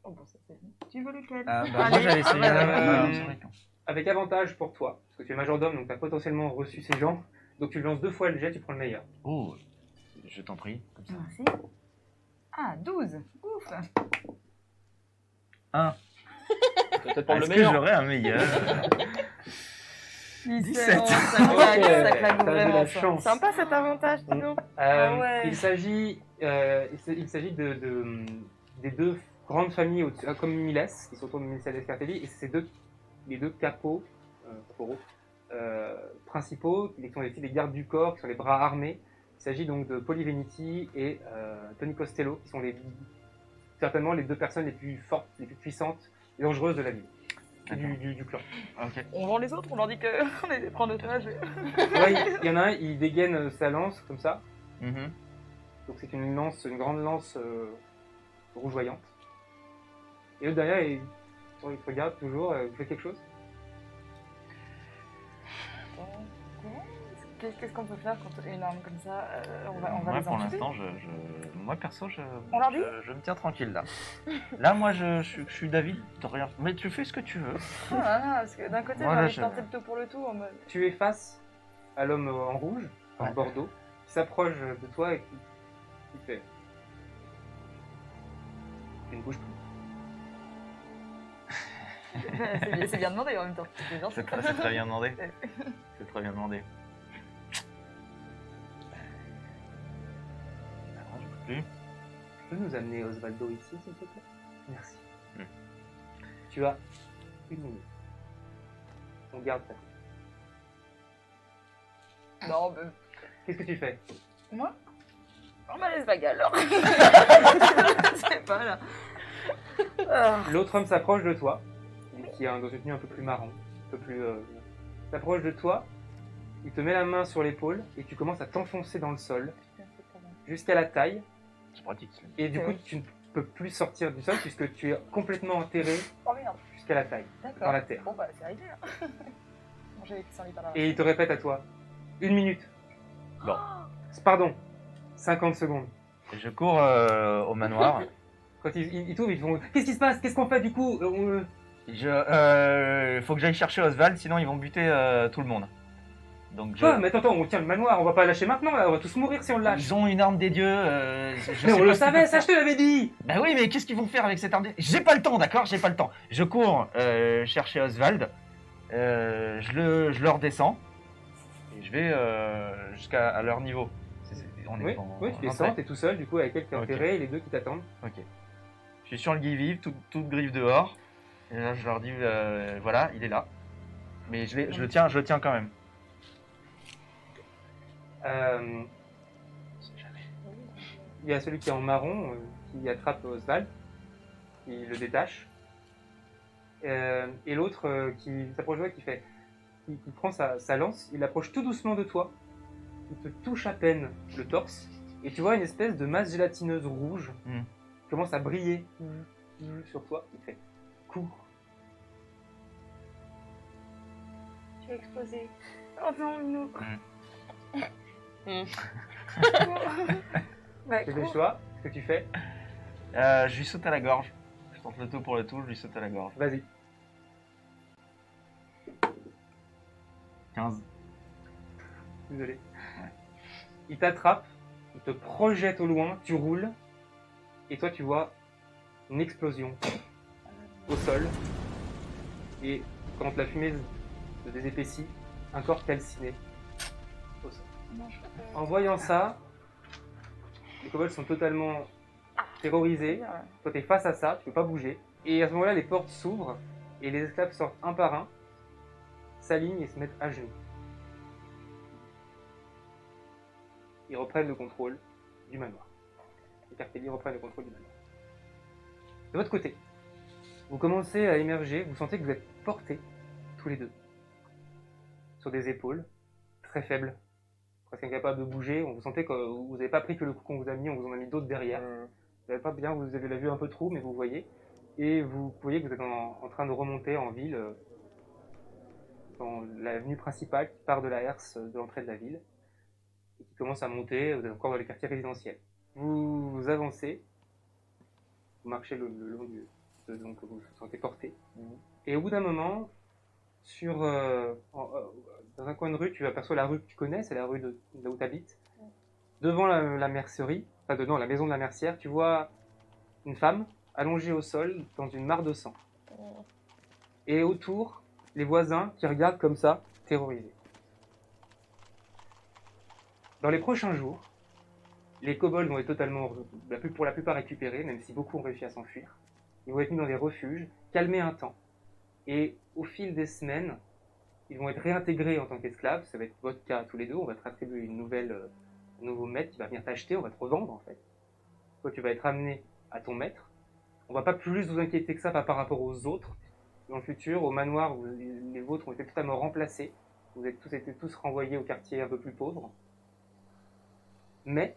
S5: Oh, bon, ça, c'est... Tu veux lequel
S4: Moi,
S5: Allez,
S4: j'avais essayé.
S1: ouais. Avec avantage pour toi. Parce que tu es majordome, donc tu as potentiellement reçu ces gens. Donc tu lances 2 fois le jet, tu prends le meilleur.
S4: Oh, je t'en prie. Comme ça.
S5: Merci. Ah, 12. Ouf.
S2: Peut-être prendre le
S4: Est-ce que
S2: meilleur.
S4: j'aurais un meilleur
S5: 17.
S3: Ça
S1: Ok,
S3: claque, ça claque
S1: t'as de
S3: vraiment.
S1: la
S3: ça.
S1: chance.
S3: Sympa cet avantage, dis donc.
S5: ouais.
S1: Il s'agit des deux grandes familles comme Miles, qui sont autour de Miles Escartelli, et c'est les deux caporaux principaux, qui sont des gardes du corps, qui sont les bras armés. Il s'agit donc de Polly Veniti et Tony Costello, qui sont certainement les deux personnes les plus fortes, les plus puissantes et dangereuses de la ville, du clan.
S4: Ok.
S5: On vend les autres, on leur dit qu'on est des prendre otages.
S1: Ouais, il y en a un, il dégaine sa lance comme ça.
S4: Mhm.
S1: Donc c'est une grande lance rougeoyante. Et l'autre derrière, il te regarde toujours, vous faites quelque chose?
S5: Qu'est-ce qu'on peut faire quand une arme comme ça on va
S4: Moi,
S5: les
S4: pour
S5: insulter.
S4: l'instant, moi perso,
S5: On leur dit
S4: je me tiens tranquille là. Là, moi, je suis d'avis de rien. Mais tu fais ce que tu veux.
S5: Ah, là, là, parce que d'un côté,
S4: Moi,
S5: j'ai
S4: là,
S5: envie de
S4: je-
S5: tenter le tout pour le tout en mode.
S1: Tu es face à l'homme en rouge, en
S4: Ouais.
S1: bordeaux, qui s'approche de toi et qui fait... Tu ne bouges plus.
S5: c'est bien demandé en même temps. C'est gentil.
S4: C'est très bien demandé. C'est très bien demandé. Alors, je peux plus.
S1: Tu peux nous amener Osvaldo ici, s'il te plaît? Merci.
S4: Hmm.
S1: Tu as 1 minute. On garde ta...
S5: Non, mais.
S1: Qu'est-ce que tu fais?
S5: Moi on m'a laisse vague alors. C'est pas là. Ah.
S1: L'autre homme s'approche de toi, qui est dans une tenue un peu plus marron, un peu plus... s'approche de toi, il te met la main sur l'épaule et tu commences à t'enfoncer dans le sol jusqu'à la taille.
S4: C'est pratique. ça.
S1: Et du coup,
S5: Oui.
S1: tu ne peux plus sortir du sol puisque tu es complètement enterré
S5: Oh merde.
S1: jusqu'à la taille,
S5: D'accord.
S1: dans la terre.
S5: Bon bah c'est réglé. Hein. Bon, j'ai été sans lit par là.
S1: Et il te répète à toi, 1 minute.
S4: Bon.
S1: Pardon, 50 secondes.
S4: Et je cours au manoir.
S1: Quand ils t'ouvrent, ils font, qu'est-ce qui se passe? Qu'est-ce qu'on fait du coup?
S4: Faut que j'aille chercher Oswald, sinon ils vont buter tout le monde. Donc je...
S1: Ah, mais attends, on tient le manoir, on va pas lâcher maintenant, là, on va tous mourir si on le lâche.
S4: Ils ont une arme des dieux.
S1: Mais on le savait, ça je te l'avais dit.
S4: Bah oui, mais qu'est-ce qu'ils vont faire avec cette arme des... J'ai pas le temps, d'accord? J'ai pas le temps. Je cours chercher Oswald. Je le redescends. Et je vais jusqu'à leur niveau. On est
S1: Oui,
S4: en-
S1: oui, tu
S4: en
S1: descends,
S4: entrée.
S1: t'es tout seul du coup avec quelqu'un
S4: Ok.
S1: enterré et les deux qui t'attendent.
S4: Ok. Je suis sur le qui-vive, toute griffe dehors. Et là, je leur dis, voilà, il est là. Mais je le tiens quand même.
S1: Il y a celui qui est en marron qui attrape Oswald, qui le détache. Et l'autre qui s'approche de toi, qui prend sa lance, il approche tout doucement de toi. Il te touche à peine le torse. Et tu vois une espèce de masse gélatineuse rouge
S4: Mm.
S1: qui commence à briller sur toi. Il fait cours.
S5: Tu vas exploser. Oh non, Minou. Bah,
S1: Tu fais le
S5: cool.
S1: choix. Ce que tu fais.
S4: Je lui saute à la gorge. Je tente le tout pour le tout, je lui saute à la gorge.
S1: Vas-y.
S4: 15.
S1: Désolé. Il t'attrape, il te projette au loin, tu roules, et toi tu vois une explosion au sol. Et quand la fumée se désépaissit, un corps calciné au sol. En voyant ça, les kobolds sont totalement terrorisés. Toi t'es face à ça, tu peux pas bouger. Et à ce moment-là, les portes s'ouvrent et les esclaves sortent un par un, s'alignent et se mettent à genoux. Ils reprennent le contrôle du manoir. Les Cartelli reprennent le contrôle du manoir. De votre côté, vous commencez à émerger, vous sentez que vous êtes portés, tous les deux, sur des épaules très faibles, presque incapables de bouger. Vous sentez que vous n'avez pas pris que le coup qu'on vous a mis, on vous en a mis d'autres derrière. Vous n'avez pas bien, vous avez la vue un peu trou, mais vous voyez. Et vous voyez que vous êtes en train de remonter en ville, dans l'avenue principale qui part de la herse de l'entrée de la ville, et qui commence à monter, vous êtes encore dans les quartiers résidentiels. Vous avancez, vous marchez le long donc vous vous sentez porté. Et au bout d'un moment, dans un coin de rue, tu aperçois la rue que tu connais, c'est la rue de là où tu habites. Devant la mercerie, la maison de la mercière, tu vois une femme allongée au sol dans une mare de sang. Et autour, les voisins qui regardent comme ça, terrorisés. Dans les prochains jours, les kobolds vont être totalement, pour la plupart récupérés, même si beaucoup ont réussi à s'enfuir. Ils vont être mis dans des refuges, calmés un temps. Et au fil des semaines, ils vont être réintégrés en tant qu'esclaves. Ça va être votre cas tous les deux. On va te attribuer un nouveau maître qui va venir t'acheter. On va te revendre en fait. Toi, tu vas être amené à ton maître. On va pas plus vous inquiéter que ça par rapport aux autres. Dans le futur, au manoir, les vôtres ont été totalement remplacés. Vous êtes été tous renvoyés au quartier un peu plus pauvre. Mais,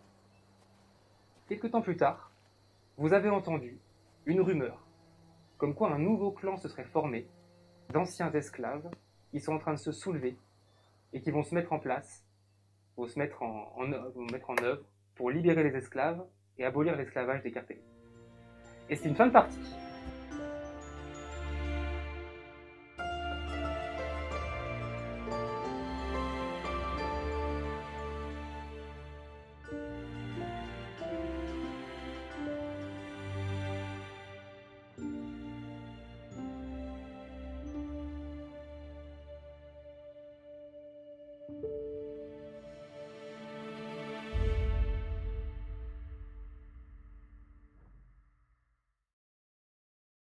S1: quelques temps plus tard, vous avez entendu une rumeur, comme quoi un nouveau clan se serait formé, d'anciens esclaves, qui sont en train de se soulever et qui vont se mettre en place, vont mettre en œuvre pour libérer les esclaves et abolir l'esclavage des Cartelli. Et c'est une fin de partie.